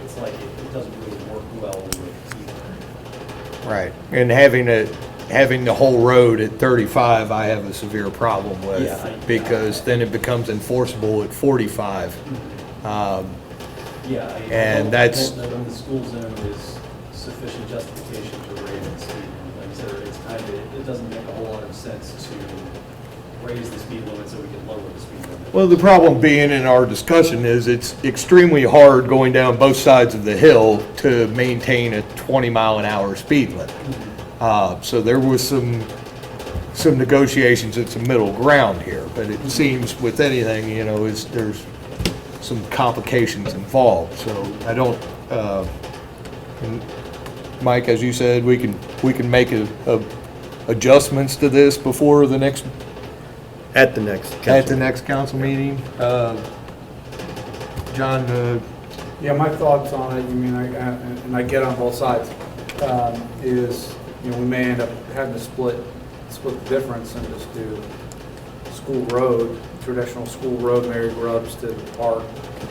Speaker 8: it's like it doesn't really work well with either.
Speaker 1: Right, and having the whole road at 35, I have a severe problem with,
Speaker 8: Yeah,
Speaker 1: because then it becomes enforceable at 45.
Speaker 8: Yeah,
Speaker 1: And that's-
Speaker 8: I don't know when the school zone is sufficient justification to raise the speed limit. Like I said, it's kind of, it doesn't make a whole lot of sense to raise the speed limit so we can lower the speed limit.
Speaker 1: Well, the problem being in our discussion is it's extremely hard going down both sides of the hill to maintain a 20-mile-an-hour speed limit. So there was some negotiations at some middle ground here, but it seems with anything, you know, there's some complications involved. So I don't, and Mike, as you said, we can make adjustments to this before the next.
Speaker 6: At the next council.
Speaker 1: At the next council meeting. John,
Speaker 9: Yeah, my thoughts on it, and I get on both sides, is, we may end up having to split the difference and just do school road, traditional school road, Mary Grubbs to the park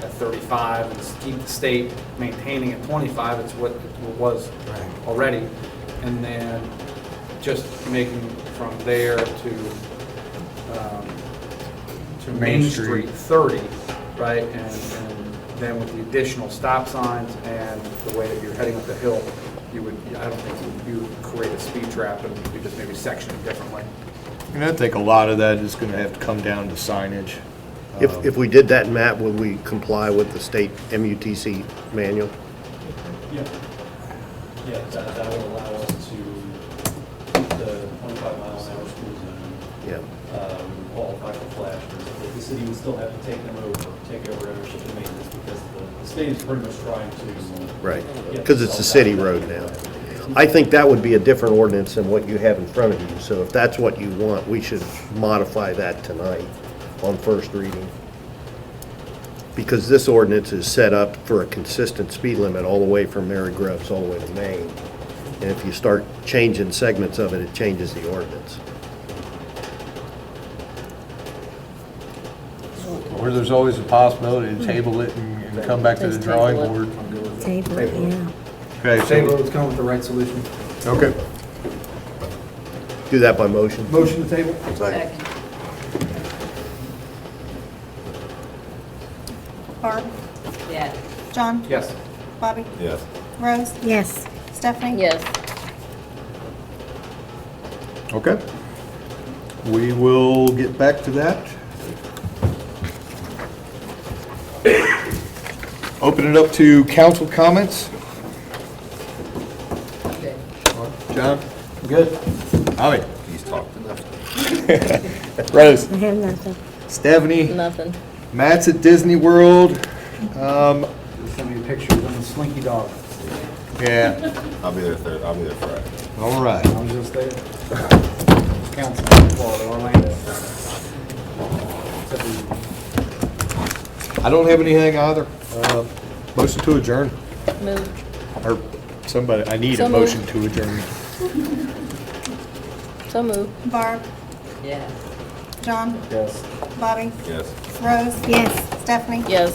Speaker 9: at 35, and just keep the state maintaining at 25, it's what it was already, and then just making from there to Main Street 30, right, and then with the additional stop signs and the way that you're heading up the hill, I don't think you would create a speed trap, and you just maybe section it differently.
Speaker 1: and I think a lot of that is gonna have to come down to signage.
Speaker 6: If we did that, Matt, would we comply with the state MUTC manual?
Speaker 8: Yeah, that will allow us to keep the 25-mile-an-hour school zone.
Speaker 6: Yeah.
Speaker 8: Qualify for flashers. The city would still have to take over ownership and maintenance, because the state is pretty much trying to.
Speaker 6: Right,
Speaker 8: get
Speaker 6: because it's a
Speaker 8: themselves
Speaker 6: city
Speaker 8: out of
Speaker 6: road
Speaker 8: that.
Speaker 6: now. I think that would be a different ordinance than what you have in front of you. So if that's what you want, we should modify that tonight on first reading. Because this ordinance is set up for a consistent speed limit all the way from Mary Grubbs all the way to Maine. And if you start changing segments of it, it changes the ordinance.
Speaker 1: Or there's always a possibility to table it and come back to the drawing board.
Speaker 4: Table it, yeah.
Speaker 1: Okay,
Speaker 9: State
Speaker 1: so,
Speaker 9: roads come with the right solution.
Speaker 1: okay.
Speaker 6: Do that by motion.
Speaker 9: Motion to table?
Speaker 10: Second.
Speaker 4: Barb,
Speaker 10: Yes.
Speaker 4: John,
Speaker 9: Yes.
Speaker 5: Bobby,
Speaker 11: Yes.
Speaker 4: Rose,
Speaker 5: yes.
Speaker 4: Stephanie.
Speaker 10: Yes.
Speaker 1: Okay. We will get back to that. Open it up to council comments.
Speaker 10: Okay.
Speaker 1: John? Good. Bobby?
Speaker 5: He's talked enough.
Speaker 1: Rose?
Speaker 5: I have nothing.
Speaker 1: Stephanie?
Speaker 5: Nothing.
Speaker 1: Matt's at Disney World.
Speaker 9: Send me pictures on the Slinky Dog.
Speaker 1: Yeah,
Speaker 11: I'll be there Thursday, I'll be there Friday.
Speaker 1: all right.
Speaker 9: I'm just there. Council, Florida, Orlando.
Speaker 1: I don't have anything either. Motion to adjourn.
Speaker 5: Move.
Speaker 1: Or somebody, I need a
Speaker 5: So
Speaker 1: motion
Speaker 5: moved.
Speaker 1: to adjourn.
Speaker 5: So move.
Speaker 4: Barb,
Speaker 10: Yes.
Speaker 4: John,
Speaker 9: Yes.
Speaker 4: Bobby,
Speaker 11: Yes.
Speaker 4: Rose. Yes. Stephanie.
Speaker 5: Yes.